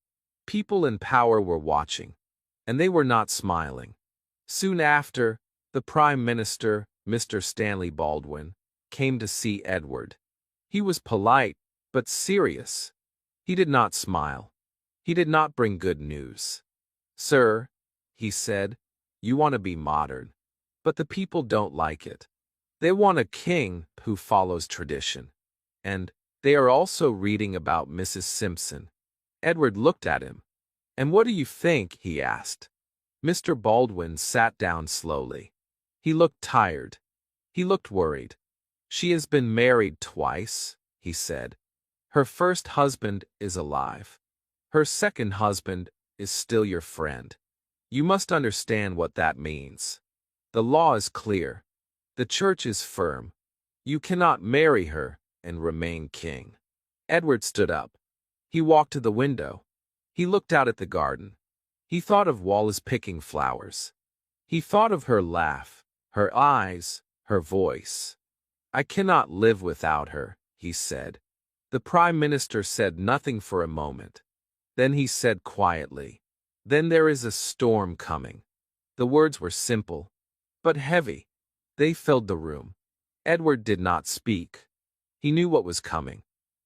People in power were watching, and they were not smiling. Soon after, the Prime Minister, Mr. Stanley Baldwin, came to see Edward. He was polite, but serious. He did not smile. He did not bring good news. "Sir," he said, "you want to be modern, but the people don't like it. They want a king who follows tradition. And they are also reading about Mrs. Simpson." Edward looked at him. "And what do you think?" he asked. Mr. Baldwin sat down slowly. He looked tired. He looked worried. "She has been married twice," he said. "Her first husband is alive. Her second husband is still your friend. You must understand what that means. The law is clear. The church is firm. You cannot marry her and remain king." Edward stood up. He walked to the window. He looked out at the garden. He thought of Wallace picking flowers. He thought of her laugh, her eyes, her voice. "I cannot live without her," he said. The Prime Minister said nothing for a moment. Then he said quietly, "Then there is a storm coming." The words were simple, but heavy. They filled the room. Edward did not speak. He knew what was coming.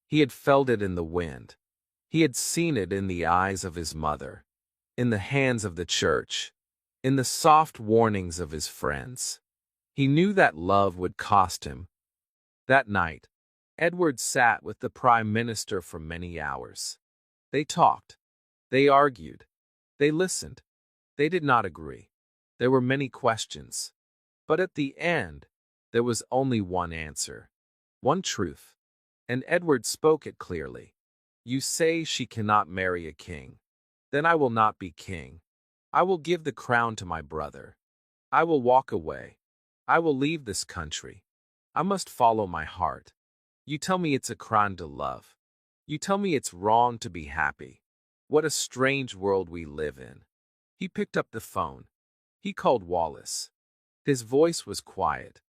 He had felt it in the wind. He had seen it in the eyes of his mother, in the hands of the church, in the soft warnings of his friends. He knew that love would cost him. That night, Edward sat with the Prime Minister for many hours. They talked. They argued. They listened. They did not agree. There were many questions. But at the end, there was only one answer. One truth. And Edward spoke it clearly. "You say she cannot marry a king. Then I will not be king. I will give the crown to my brother. I will walk away. I will leave this country. I must follow my heart. You tell me it's a crime to love. You tell me it's wrong to be happy. What a strange world we live in." He picked up the phone. He called Wallace. His voice was quiet.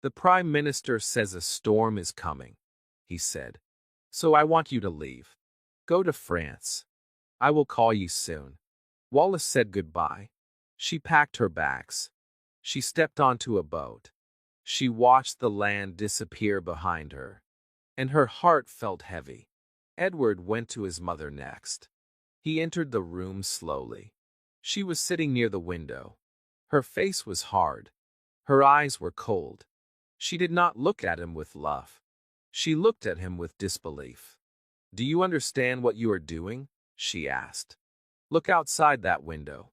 "The Prime Minister says a storm is coming," he said. "So I want you to leave. Go to France. I will call you soon." Wallace said goodbye. She packed her bags. She stepped onto a boat. She watched the land disappear behind her, and her heart felt heavy. Edward went to his mother next. He entered the room slowly. She was sitting near the window. Her face was hard. Her eyes were cold. She did not look at him with love. She looked at him with disbelief. "Do you understand what you are doing?" she asked. "Look outside that window.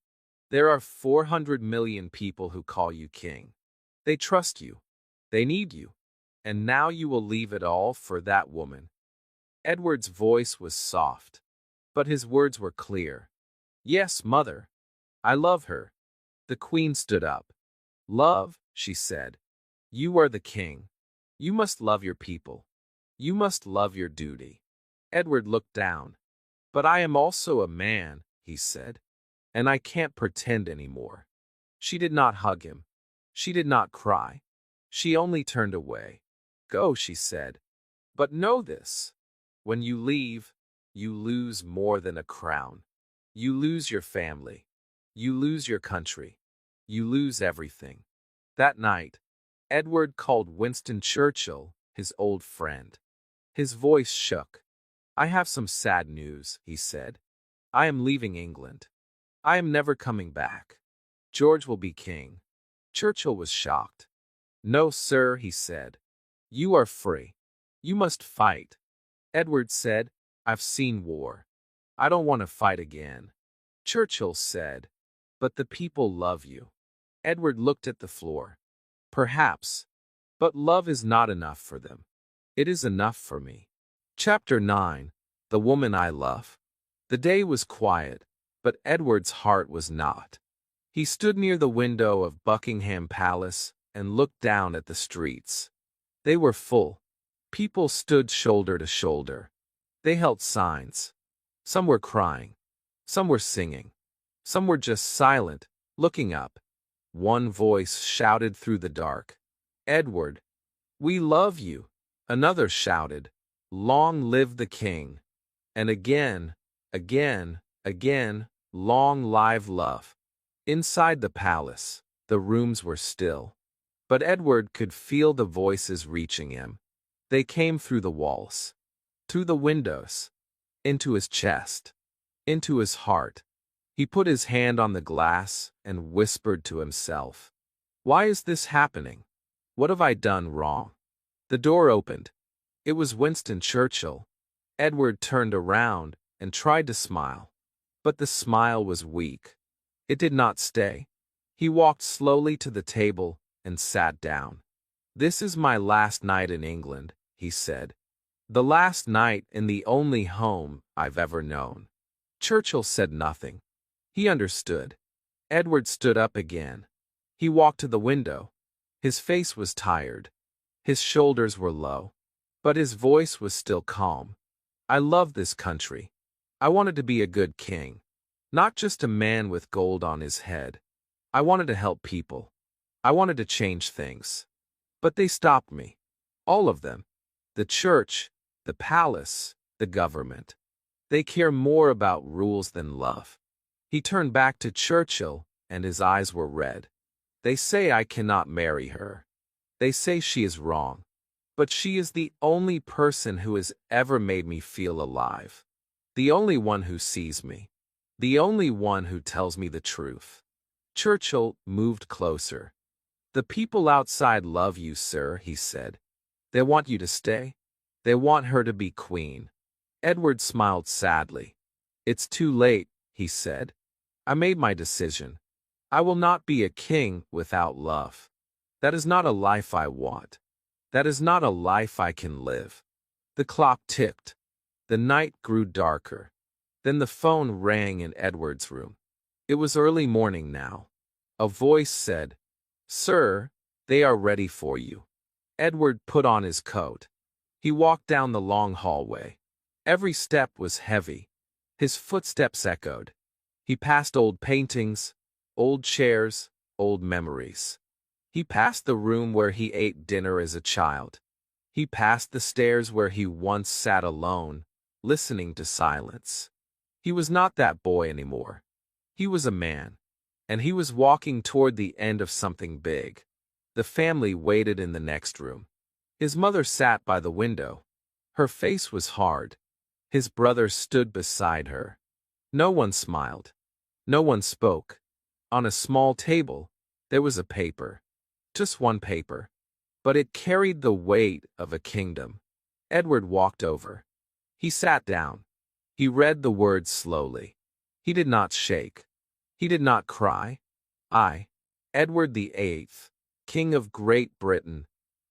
There are 400 million people who call you king. They trust you. They need you. And now you will leave it all for that woman." Edward's voice was soft, but his words were clear. "Yes, mother. I love her." The queen stood up. "Love," she said. "You are the king. You must love your people. You must love your duty." Edward looked down. But I am also a man, he said, and I can't pretend anymore. She did not hug him. She did not cry. She only turned away. Go, she said. But know this. When you leave, you lose more than a crown. You lose your family. You lose your country. You lose everything. That night, Edward called Winston Churchill his old friend. His voice shook. I have some sad news, he said. I am leaving England. I am never coming back. George will be king. Churchill was shocked. No, sir, he said. You are free. You must fight. Edward said, I've seen war. I don't want to fight again. Churchill said, but the people love you. Edward looked at the floor. Perhaps, but love is not enough for them. It is enough for me. Chapter 9. The Woman I Love. The day was quiet, but Edward's heart was not. He stood near the window of Buckingham Palace and looked down at the streets. They were full. People stood shoulder to shoulder. They held signs. Some were crying. Some were singing. Some were just silent, looking up. One voice shouted through the dark, Edward, we love you. Another shouted, Long live the king. And again, long live love. Inside the palace, the rooms were still. But Edward could feel the voices reaching him. They came through the walls, through the windows, into his chest, into his heart. He put his hand on the glass and whispered to himself, Why is this happening? What have I done wrong? The door opened. It was Winston Churchill. Edward turned around and tried to smile, but the smile was weak. It did not stay. He walked slowly to the table and sat down. This is my last night in England, he said. The last night in the only home I've ever known. Churchill said nothing. He understood. Edward stood up again. He walked to the window. His face was tired. His shoulders were low. But his voice was still calm. I love this country. I wanted to be a good king. Not just a man with gold on his head. I wanted to help people. I wanted to change things. But they stopped me. All of them. The church, the palace, the government. They care more about rules than love. He turned back to Churchill, and his eyes were red. They say I cannot marry her. They say she is wrong. But she is the only person who has ever made me feel alive. The only one who sees me. The only one who tells me the truth. Churchill moved closer. The people outside love you, sir, he said. They want you to stay. They want her to be queen. Edward smiled sadly. It's too late, he said. I made my decision. I will not be a king without love. That is not a life I want. That is not a life I can live. The clock ticked. The night grew darker. Then the phone rang in Edward's room. It was early morning now. A voice said, Sir, they are ready for you. Edward put on his coat. He walked down the long hallway. Every step was heavy. His footsteps echoed. He passed old paintings, old chairs, old memories. He passed the room where he ate dinner as a child. He passed the stairs where he once sat alone, listening to silence. He was not that boy anymore. He was a man, and he was walking toward the end of something big. The family waited in the next room. His mother sat by the window. Her face was hard. His brother stood beside her. No one smiled. No one spoke. On a small table, there was a paper. Just one paper. But it carried the weight of a kingdom. Edward walked over. He sat down. He read the words slowly. He did not shake. He did not cry. I, Edward the Eighth, King of Great Britain,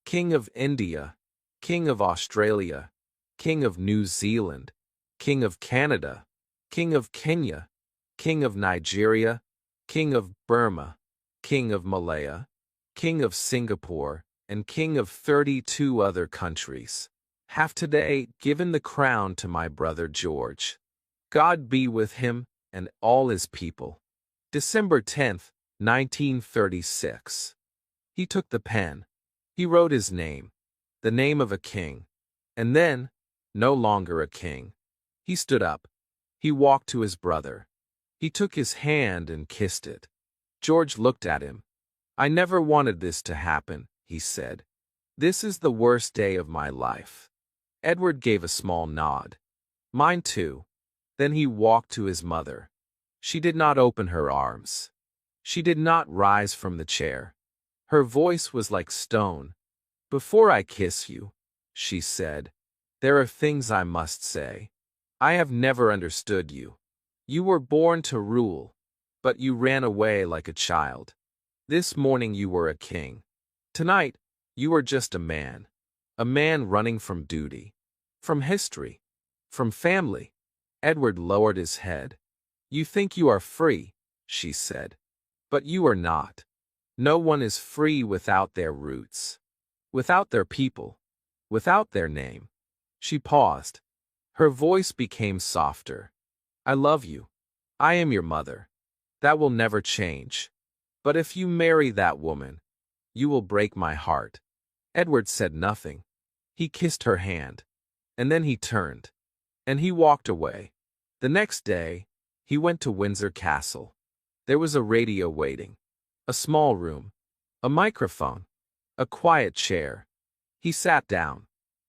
King of India, King of Australia, King of New Zealand, King of Canada, King of Kenya, King of Nigeria, King of Burma, King of Malaya, King of Singapore, and King of 32 other countries, have today given the crown to my brother George. God be with him and all his people. December 10th, 1936. He took the pen. He wrote his name, the name of a king. And then, no longer a king. He stood up. He walked to his brother. He took his hand and kissed it. George looked at him. I never wanted this to happen, he said. This is the worst day of my life. Edward gave a small nod. Mine too. Then he walked to his mother. She did not open her arms. She did not rise from the chair. Her voice was like stone. Before I kiss you, she said, there are things I must say. I have never understood you. You were born to rule, but you ran away like a child. This morning you were a king. Tonight, you are just a man running from duty, from history, from family. Edward lowered his head. You think you are free, she said. But you are not. No one is free without their roots, without their people, without their name. She paused. Her voice became softer. I love you. I am your mother. That will never change. But if you marry that woman, you will break my heart. Edward said nothing. He kissed her hand. And then he turned. And he walked away. The next day, he went to Windsor Castle. There was a radio waiting. A small room. A microphone. A quiet chair. He sat down.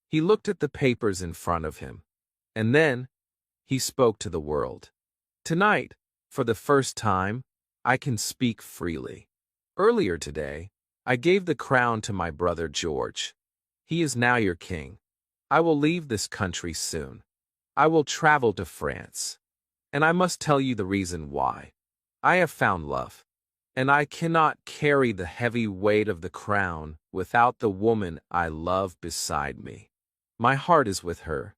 He looked at the papers in front of him. And then, he spoke to the world. Tonight, for the first time, I can speak freely. Earlier today, I gave the crown to my brother George. He is now your king. I will leave this country soon. I will travel to France. And I must tell you the reason why. I have found love. And I cannot carry the heavy weight of the crown without the woman I love beside me. My heart is with her.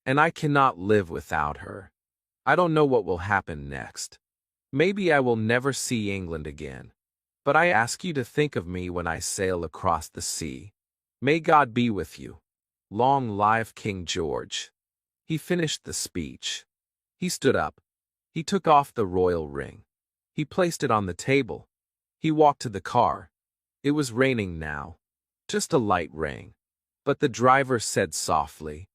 And I cannot live without her. I don't know what will happen next. Maybe I will never see England again. But I ask you to think of me when I sail across the sea. May God be with you. Long live King George. He finished the speech. He stood up. He took off the royal ring. He placed it on the table. He walked to the car. It was raining now. Just a light rain. But the driver said softly,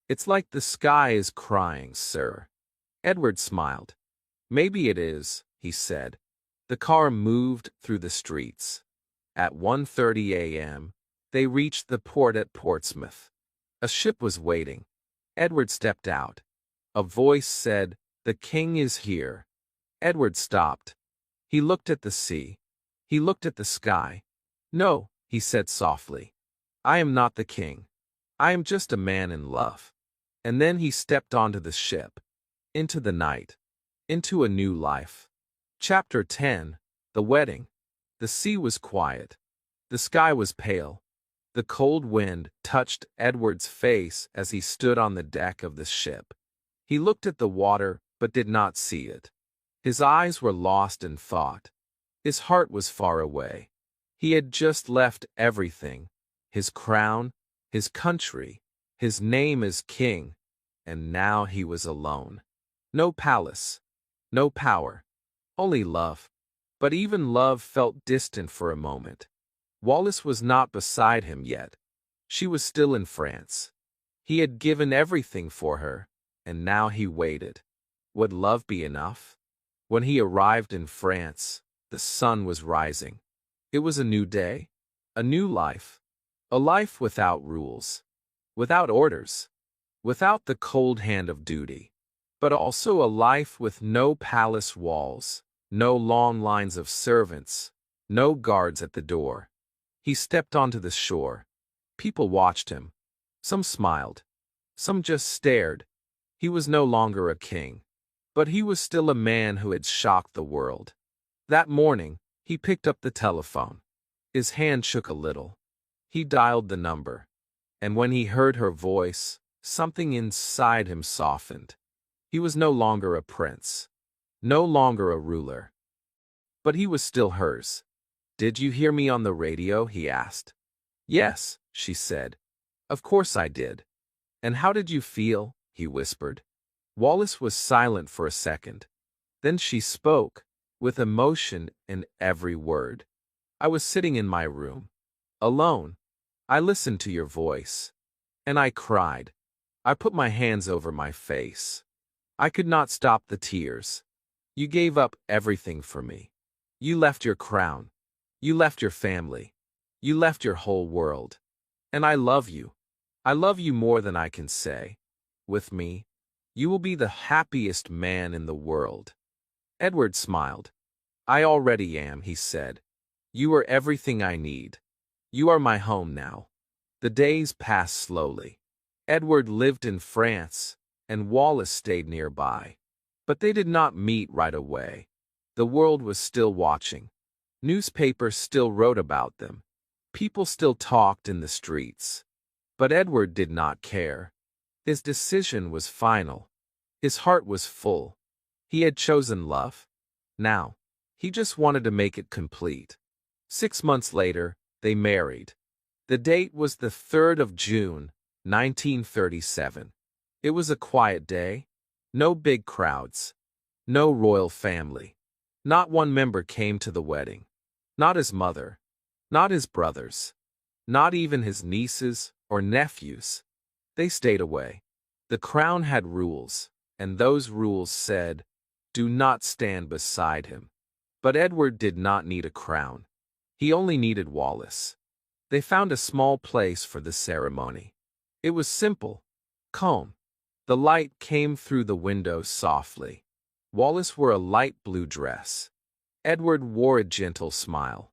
"It's like the sky is crying, sir." Edward smiled. "Maybe it is," he said. The car moved through the streets. At 1:30 a.m., they reached the port at Portsmouth. A ship was waiting. Edward stepped out. A voice said, "The king is here." Edward stopped. He looked at the sea. He looked at the sky. "No," he said softly. "I am not the king. I am just a man in love." And then he stepped onto the ship. Into the night. Into a new life. Chapter 10. The Wedding. The sea was quiet. The sky was pale. The cold wind touched Edward's face as he stood on the deck of the ship. He looked at the water but did not see it. His eyes were lost in thought. His heart was far away. He had just left everything, his crown, his country, his name as king, and now he was alone. No palace, no power, only love. But even love felt distant for a moment. Wallace was not beside him yet. She was still in France. He had given everything for her, and now he waited. Would love be enough? When he arrived in France, the sun was rising. It was a new day, a new life, a life without rules, without orders, without the cold hand of duty, but also a life with no palace walls, no long lines of servants, no guards at the door. He stepped onto the shore. People watched him. Some smiled. Some just stared. He was no longer a king, but he was still a man who had shocked the world. That morning, he picked up the telephone. His hand shook a little. He dialed the number. And when he heard her voice, something inside him softened. He was no longer a prince, no longer a ruler. But he was still hers. "Did you hear me on the radio?" he asked. "Yes," she said. "Of course I did." "And how did you feel?" he whispered. Wallace was silent for a second. Then she spoke, with emotion in every word. I was sitting in my room, alone. I listened to your voice, and I cried. I put my hands over my face. I could not stop the tears. You gave up everything for me. You left your crown. You left your family. You left your whole world. And I love you. I love you more than I can say. With me, you will be the happiest man in the world. Edward smiled. I already am, he said. You are everything I need. You are my home now. The days passed slowly. Edward lived in France, and Wallace stayed nearby. But they did not meet right away. The world was still watching. Newspapers still wrote about them. People still talked in the streets. But Edward did not care. His decision was final. His heart was full. He had chosen love. Now, he just wanted to make it complete. 6 months later, they married. The date was the 3rd of June, 1937. It was a quiet day. No big crowds. No royal family. Not one member came to the wedding. Not his mother. Not his brothers. Not even his nieces or nephews. They stayed away. The crown had rules, and those rules said, do not stand beside him. But Edward did not need a crown. He only needed Wallace. They found a small place for the ceremony. It was simple, calm. The light came through the window softly. Wallace wore a light blue dress. Edward wore a gentle smile.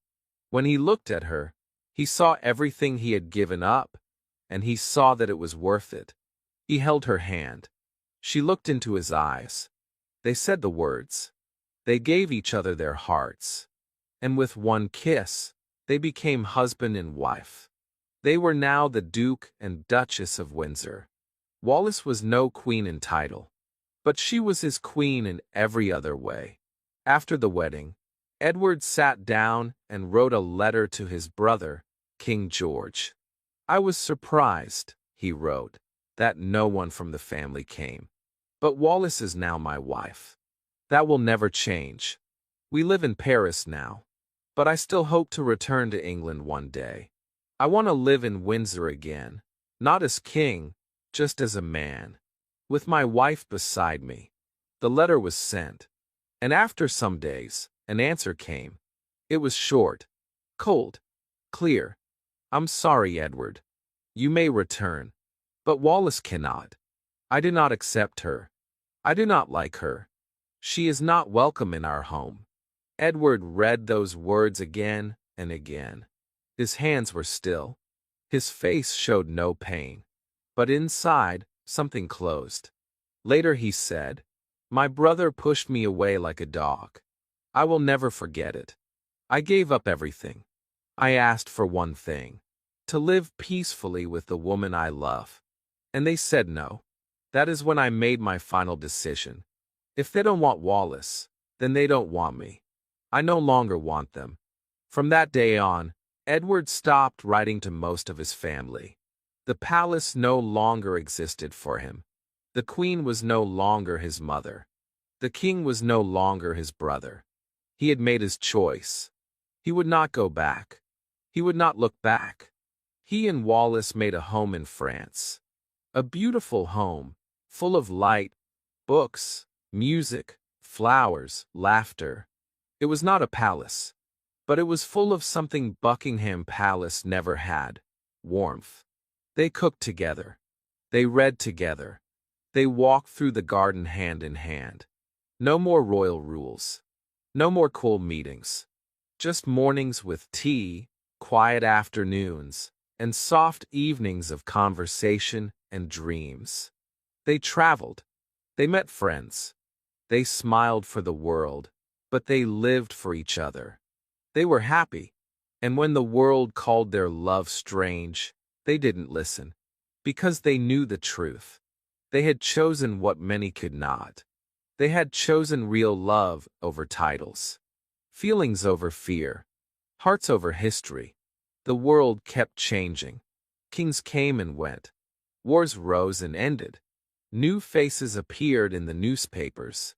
When he looked at her, he saw everything he had given up, and he saw that it was worth it. He held her hand. She looked into his eyes. They said the words. They gave each other their hearts. And with one kiss, they became husband and wife. They were now the Duke and Duchess of Windsor. Wallace was no queen in title, but she was his queen in every other way. After the wedding, Edward sat down and wrote a letter to his brother, King George. I was surprised, he wrote, that no one from the family came. But Wallace is now my wife. That will never change. We live in Paris now, but I still hope to return to England one day. I want to live in Windsor again, not as king, just as a man, with my wife beside me. The letter was sent, and after some days, an answer came. It was short, cold, clear. I'm sorry, Edward. You may return, but Wallace cannot. I do not accept her. I do not like her. She is not welcome in our home. Edward read those words again and again. His hands were still. His face showed no pain. But inside, something closed. Later he said, my brother pushed me away like a dog. I will never forget it. I gave up everything. I asked for one thing, to live peacefully with the woman I love. And they said no. That is when I made my final decision. If they don't want Wallace, then they don't want me. I no longer want them. From that day on, Edward stopped writing to most of his family. The palace no longer existed for him. The queen was no longer his mother. The king was no longer his brother. He had made his choice. He would not go back. He would not look back. He and Wallace made a home in France. A beautiful home, full of light, books, music, flowers, laughter. It was not a palace, but it was full of something Buckingham Palace never had: warmth. They cooked together. They read together. They walked through the garden hand in hand. No more royal rules. No more cool meetings. Just mornings with tea, quiet afternoons, and soft evenings of conversation and dreams. They traveled. They met friends. They smiled for the world, but they lived for each other. They were happy, and when the world called their love strange, they didn't listen, because they knew the truth. They had chosen what many could not. They had chosen real love over titles, feelings over fear, hearts over history. The world kept changing. Kings came and went. Wars rose and ended. New faces appeared in the newspapers,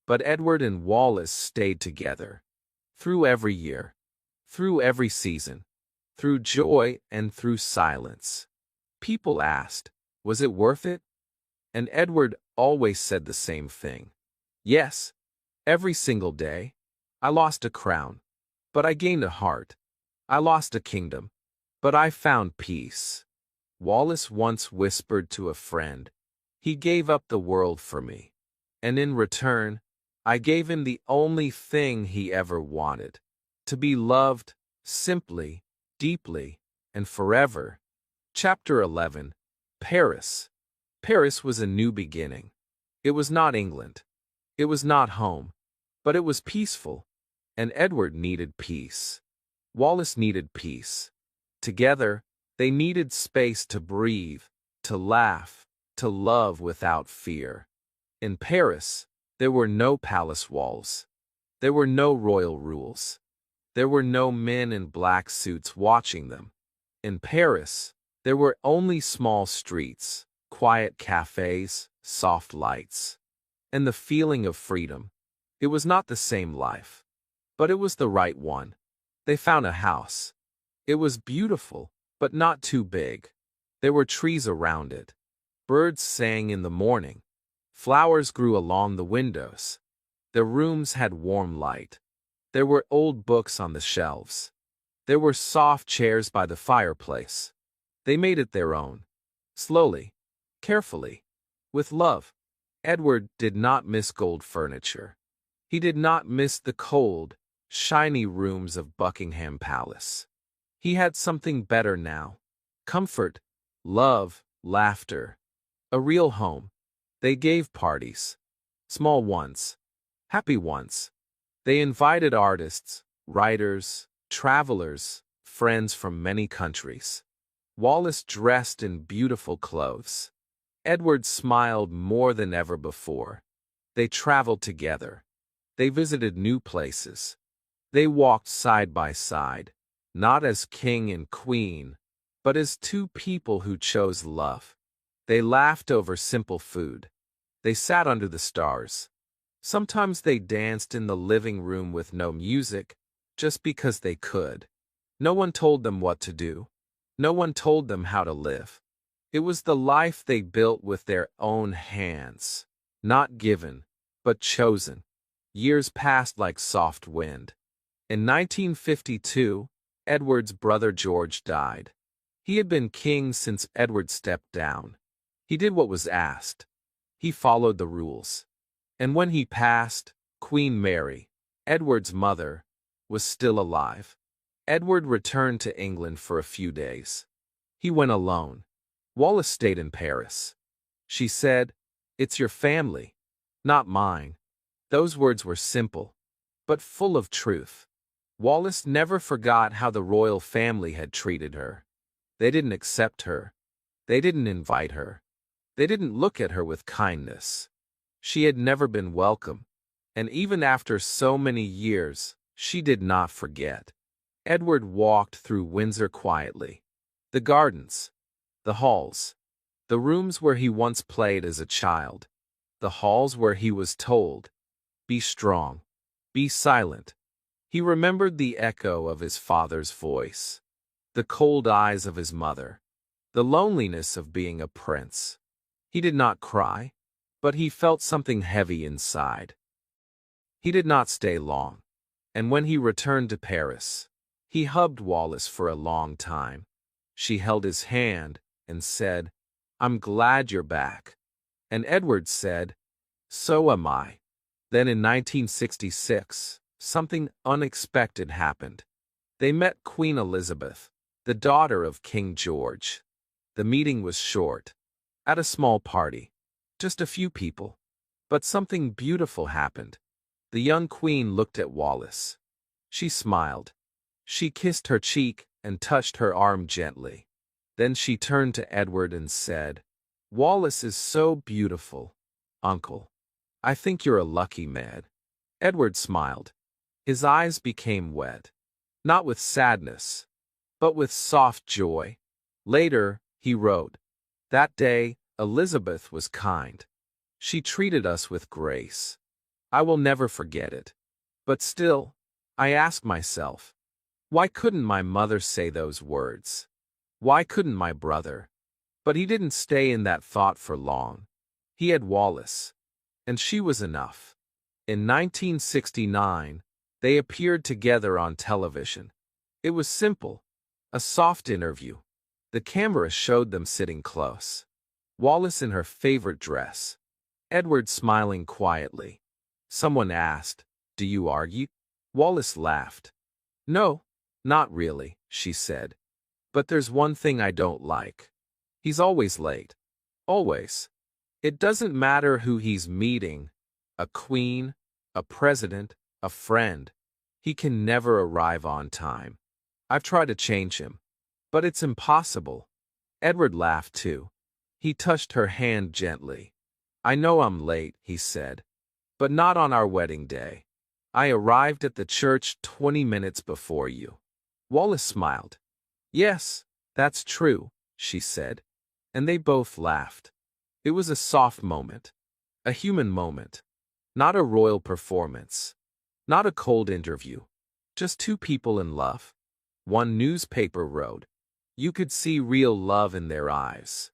but Edward and Wallace stayed together. Through every year, through every season, through joy and through silence. People asked, was it worth it? And Edward always said the same thing. Yes, every single day. I lost a crown, but I gained a heart. I lost a kingdom, but I found peace. Wallace once whispered to a friend, he gave up the world for me. And in return, I gave him the only thing he ever wanted, to be loved, simply, deeply, and forever. Chapter 11. Paris. Paris was a new beginning. It was not England. It was not home. But it was peaceful. And Edward needed peace. Wallace needed peace. Together, they needed space to breathe, to laugh, to love without fear. In Paris, there were no palace walls. There were no royal rules. There were no men in black suits watching them. In Paris, there were only small streets, quiet cafes, soft lights, and the feeling of freedom. It was not the same life, but it was the right one. They found a house. It was beautiful, but not too big. There were trees around it. Birds sang in the morning. Flowers grew along the windows. The rooms had warm light. There were old books on the shelves. There were soft chairs by the fireplace. They made it their own. Slowly, carefully, with love. Edward did not miss gold furniture. He did not miss the cold, shiny rooms of Buckingham Palace. He had something better now. Comfort, love, laughter. A real home. They gave parties. Small ones. Happy ones. They invited artists, writers, travelers, friends from many countries. Wallace dressed in beautiful clothes. Edward smiled more than ever before. They traveled together. They visited new places. They walked side by side, not as king and queen, but as two people who chose love. They laughed over simple food. They sat under the stars. Sometimes they danced in the living room with no music, just because they could. No one told them what to do. No one told them how to live. It was the life they built with their own hands, not given, but chosen. Years passed like soft wind. In 1952, Edward's brother George died. He had been king since Edward stepped down. He did what was asked. He followed the rules. And when he passed, Queen Mary, Edward's mother, was still alive. Edward returned to England for a few days. He went alone. Wallace stayed in Paris. She said, "It's your family, not mine." Those words were simple, but full of truth. Wallace never forgot how the royal family had treated her. They didn't accept her. They didn't invite her. They didn't look at her with kindness. She had never been welcome, and even after so many years, she did not forget. Edward walked through Windsor quietly. The gardens, the halls, the rooms where he once played as a child, the halls where he was told, "Be strong, be silent." He remembered the echo of his father's voice, the cold eyes of his mother, the loneliness of being a prince. He did not cry, but he felt something heavy inside. He did not stay long, and when he returned to Paris, he hugged Wallace for a long time. She held his hand and said, "I'm glad you're back." And Edward said, "So am I." Then in 1966, something unexpected happened. They met Queen Elizabeth, the daughter of King George. The meeting was short, at a small party, just a few people. But something beautiful happened. The young queen looked at Wallace. She smiled. She kissed her cheek and touched her arm gently. Then she turned to Edward and said, "Wallace is so beautiful, Uncle. I think you're a lucky man." Edward smiled. His eyes became wet, not with sadness, but with soft joy. Later, he wrote, "That day, Elizabeth was kind. She treated us with grace. I will never forget it. But still, I ask myself, why couldn't my mother say those words? Why couldn't my brother? But he didn't stay in that thought for long. He had Wallace, and she was enough. In 1969, they appeared together on television. It was simple, a soft interview. The camera showed them sitting close. Wallace in her favorite dress. Edward smiling quietly. Someone asked, "Do you argue?" Wallace laughed. "No, not really," she said. "But there's one thing I don't like. He's always late. Always. It doesn't matter who he's meeting, a queen, a president, a friend. He can never arrive on time. I've tried to change him, but it's impossible." Edward laughed too. He touched her hand gently. "I know I'm late," he said, "but not on our wedding day. I arrived at the church 20 minutes before you." Wallace smiled. "Yes, that's true," she said, and they both laughed. It was a soft moment, a human moment, not a royal performance, not a cold interview, just two people in love. One newspaper wrote, "You could see real love in their eyes."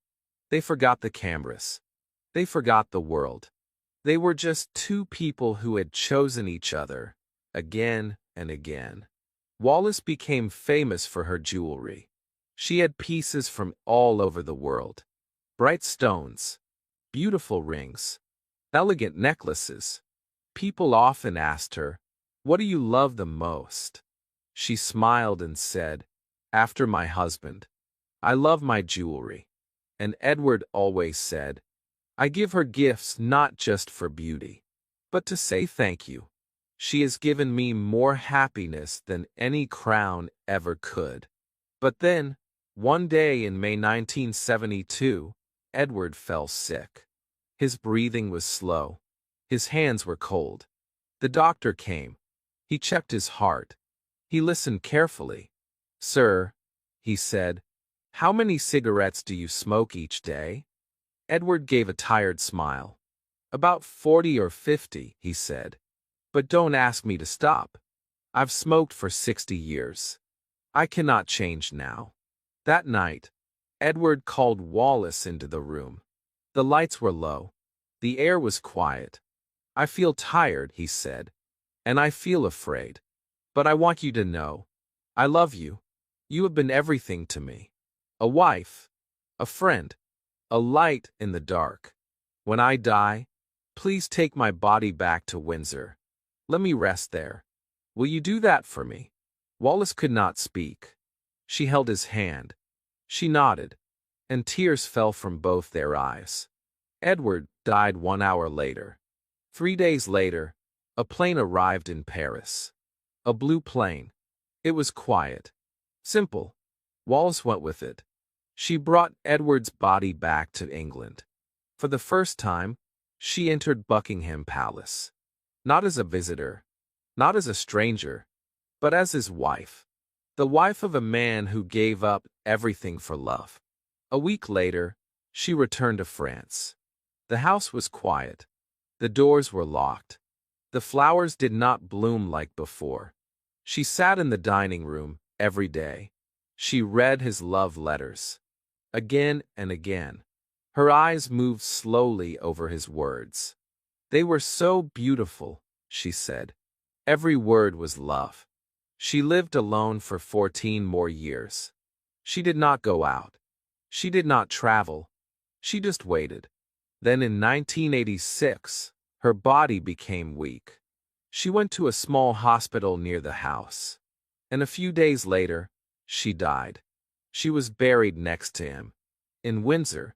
They forgot the cameras. They forgot the world. They were just two people who had chosen each other, again and again. Wallace became famous for her jewelry. She had pieces from all over the world. Bright stones, beautiful rings, elegant necklaces. People often asked her, "What do you love the most?" She smiled and said, "After my husband, I love my jewelry." And Edward always said, "I give her gifts not just for beauty, but to say thank you. She has given me more happiness than any crown ever could." But then, one day in May 1972, Edward fell sick. His breathing was slow. His hands were cold. The doctor came. He checked his heart. He listened carefully. "Sir," he said, "how many cigarettes do you smoke each day?" Edward gave a tired smile. "About 40 or 50, he said. "But don't ask me to stop. I've smoked for 60 years. I cannot change now." That night, Edward called Wallace into the room. The lights were low. The air was quiet. "I feel tired," he said, "and I feel afraid. But I want you to know, I love you. You have been everything to me. A wife, a friend, a light in the dark. When I die, please take my body back to Windsor. Let me rest there. Will you do that for me?" Wallace could not speak. She held his hand. She nodded, and tears fell from both their eyes. Edward died 1 hour later. 3 days later, a plane arrived in Paris. A blue plane. It was quiet. Simple. Wallace went with it. She brought Edward's body back to England. For the first time, she entered Buckingham Palace. Not as a visitor, not as a stranger, but as his wife. The wife of a man who gave up everything for love. A week later, she returned to France. The house was quiet. The doors were locked. The flowers did not bloom like before. She sat in the dining room every day. She read his love letters. Again and again. Her eyes moved slowly over his words. They were so beautiful, she said. Every word was love. She lived alone for 14 more years. She did not go out. She did not travel. She just waited. Then in 1986, her body became weak. She went to a small hospital near the house. And a few days later, she died. She was buried next to him. In Windsor.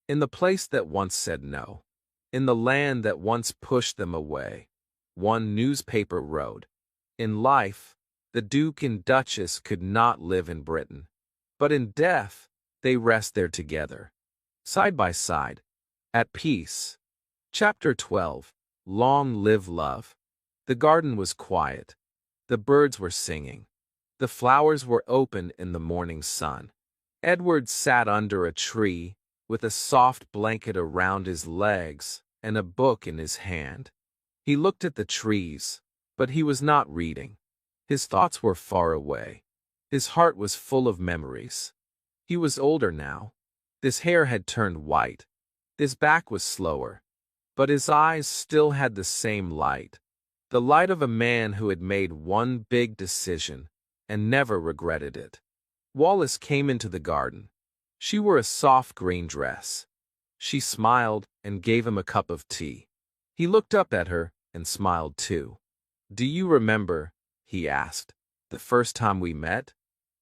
In the place that once said no. In the land that once pushed them away. One newspaper wrote, "In life, the Duke and Duchess could not live in Britain. But in death, they rest there together. Side by side. At peace." Chapter 12. Long Live Love. The garden was quiet. The birds were singing. The flowers were open in the morning sun. Edward sat under a tree, with a soft blanket around his legs and a book in his hand. He looked at the trees, but he was not reading. His thoughts were far away. His heart was full of memories. He was older now. His hair had turned white. His back was slower. But his eyes still had the same light. The light of a man who had made one big decision and never regretted it. Wallace came into the garden. She wore a soft green dress. She smiled and gave him a cup of tea. He looked up at her and smiled too. "Do you remember," he asked, "the first time we met?"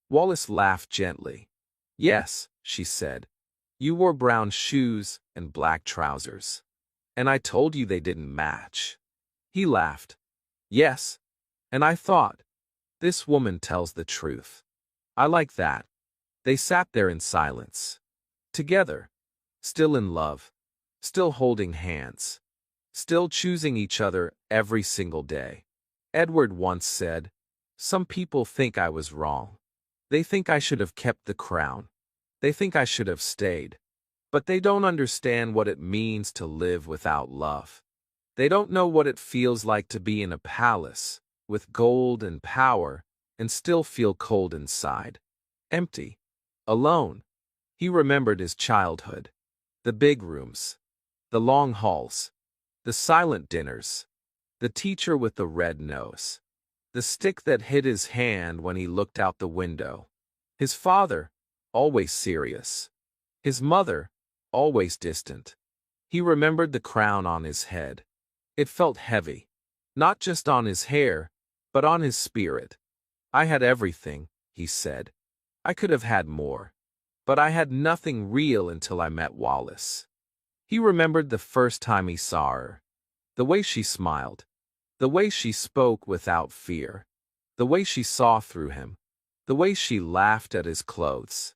Wallace laughed gently. "Yes," she said. "You wore brown shoes and black trousers. And I told you they didn't match." He laughed. "Yes. And I thought, this woman tells the truth. I like that." They sat there in silence. Together. Still in love. Still holding hands. Still choosing each other every single day. Edward once said, "Some people think I was wrong. They think I should have kept the crown. They think I should have stayed. But they don't understand what it means to live without love. They don't know what it feels like to be in a palace, with gold and power, and still feel cold inside. Empty. Alone." He remembered his childhood. The big rooms. The long halls. The silent dinners. The teacher with the red nose. The stick that hid his hand when he looked out the window. His father, always serious. His mother, always distant. He remembered the crown on his head. It felt heavy. Not just on his hair, but on his spirit. "I had everything," he said. "I could have had more. But I had nothing real until I met Wallace." He remembered the first time he saw her. The way she smiled. The way she spoke without fear. The way she saw through him. The way she laughed at his clothes.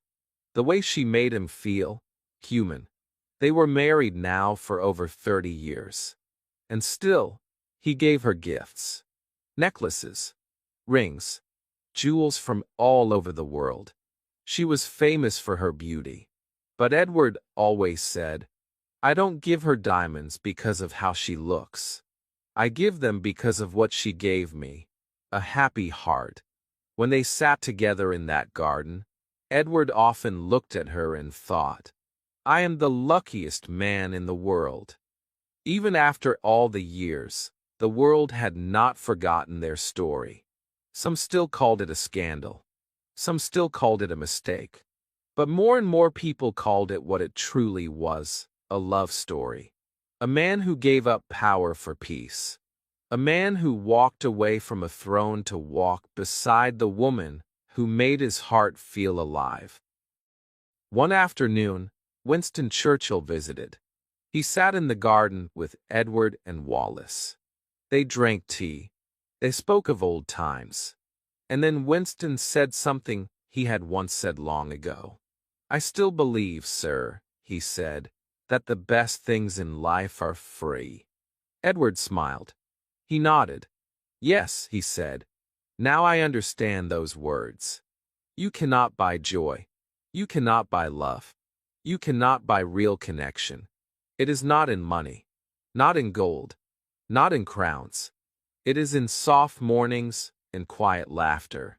The way she made him feel human. They were married now for over 30 years. And still, he gave her gifts. Necklaces. Rings. Jewels from all over the world. She was famous for her beauty. But Edward always said, "I don't give her diamonds because of how she looks. I give them because of what she gave me, a happy heart." When they sat together in that garden, Edward often looked at her and thought, "I am the luckiest man in the world." Even after all the years, the world had not forgotten their story. Some still called it a scandal. Some still called it a mistake. But more and more people called it what it truly was, a love story. A man who gave up power for peace. A man who walked away from a throne to walk beside the woman who made his heart feel alive. One afternoon, Winston Churchill visited. He sat in the garden with Edward and Wallace. They drank tea. They spoke of old times. And then Winston said something he had once said long ago. "I still believe, sir," he said, "that the best things in life are free." Edward smiled. He nodded. "Yes," he said. "Now I understand those words. You cannot buy joy. You cannot buy love. You cannot buy real connection. It is not in money. Not in gold. Not in crowns. It is in soft mornings and quiet laughter.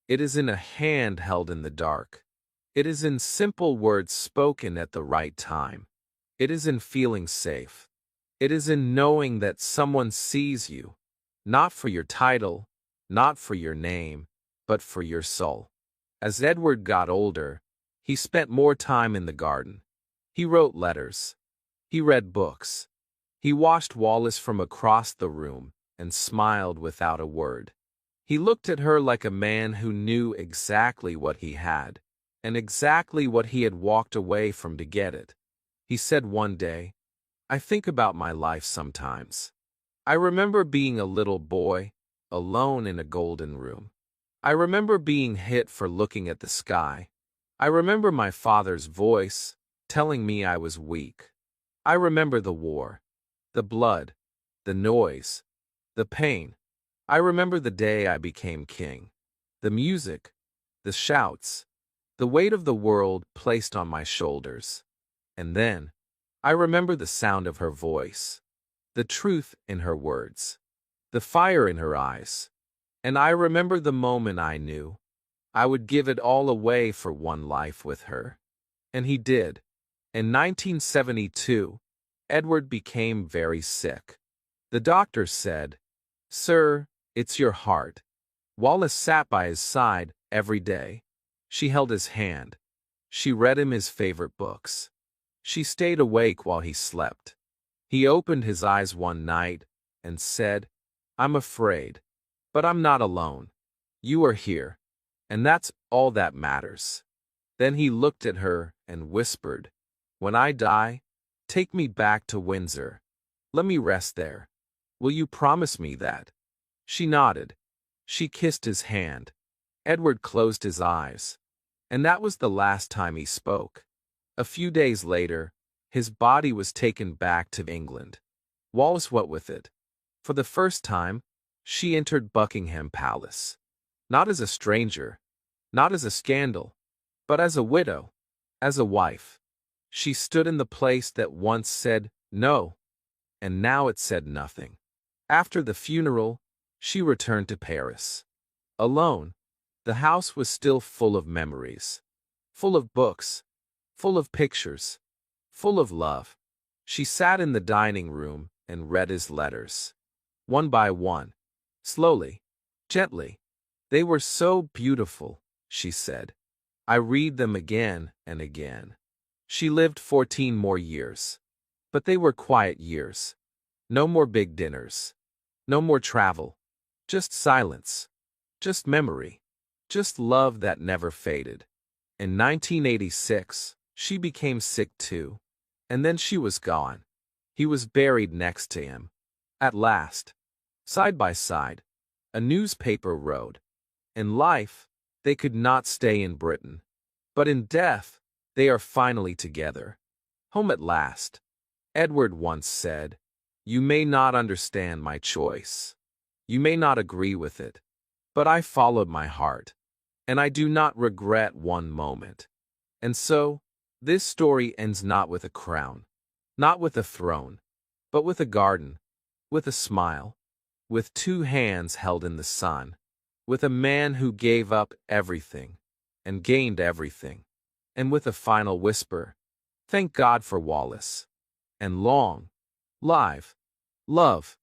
It is in a hand held in the dark. It is in simple words spoken at the right time. It is in feeling safe. It is in knowing that someone sees you, not for your title, not for your name, but for your soul." As Edward got older, he spent more time in the garden. He wrote letters. He read books. He watched Wallace from across the room and smiled without a word. He looked at her like a man who knew exactly what he had, and exactly what he had walked away from to get it. He said one day, "I think about my life sometimes. I remember being a little boy, alone in a golden room. I remember being hit for looking at the sky. I remember my father's voice telling me I was weak. I remember the war, the blood, the noise, the pain. I remember the day I became king, the music, the shouts, the weight of the world placed on my shoulders. And then, I remember the sound of her voice, the truth in her words, the fire in her eyes. And I remember the moment I knew I would give it all away for one life with her. And he did. In 1972, Edward became very sick. The doctor said, "Sir, it's your heart." Wallace sat by his side every day. She held his hand. She read him his favorite books. She stayed awake while he slept. He opened his eyes one night and said, "I'm afraid, but I'm not alone. You are here, and that's all that matters." Then he looked at her and whispered, "When I die, take me back to Windsor. Let me rest there. Will you promise me that?" She nodded. She kissed his hand. Edward closed his eyes. And that was the last time he spoke. A few days later, his body was taken back to England. Wallace went with it. For the first time, she entered Buckingham Palace. Not as a stranger, not as a scandal, but as a widow, as a wife. She stood in the place that once said no, and now it said nothing. After the funeral, she returned to Paris. Alone, the house was still full of memories, full of books, full of pictures, full of love. She sat in the dining room and read his letters. One by one, slowly, gently. "They were so beautiful," she said. "I read them again and again." She lived 14 more years. But they were quiet years. No more big dinners. No more travel. Just silence. Just memory. Just love that never faded. In 1986, she became sick too. And then she was gone. He was buried next to him. At last, side by side, a newspaper wrote, "In life, they could not stay in Britain. But in death, they are finally together. Home at last." Edward once said, "You may not understand my choice. You may not agree with it. But I followed my heart. And I do not regret one moment." And so, this story ends not with a crown, not with a throne, but with a garden, with a smile, with two hands held in the sun, with a man who gave up everything and gained everything, and with a final whisper, "Thank God for Wallace." And long, live, love.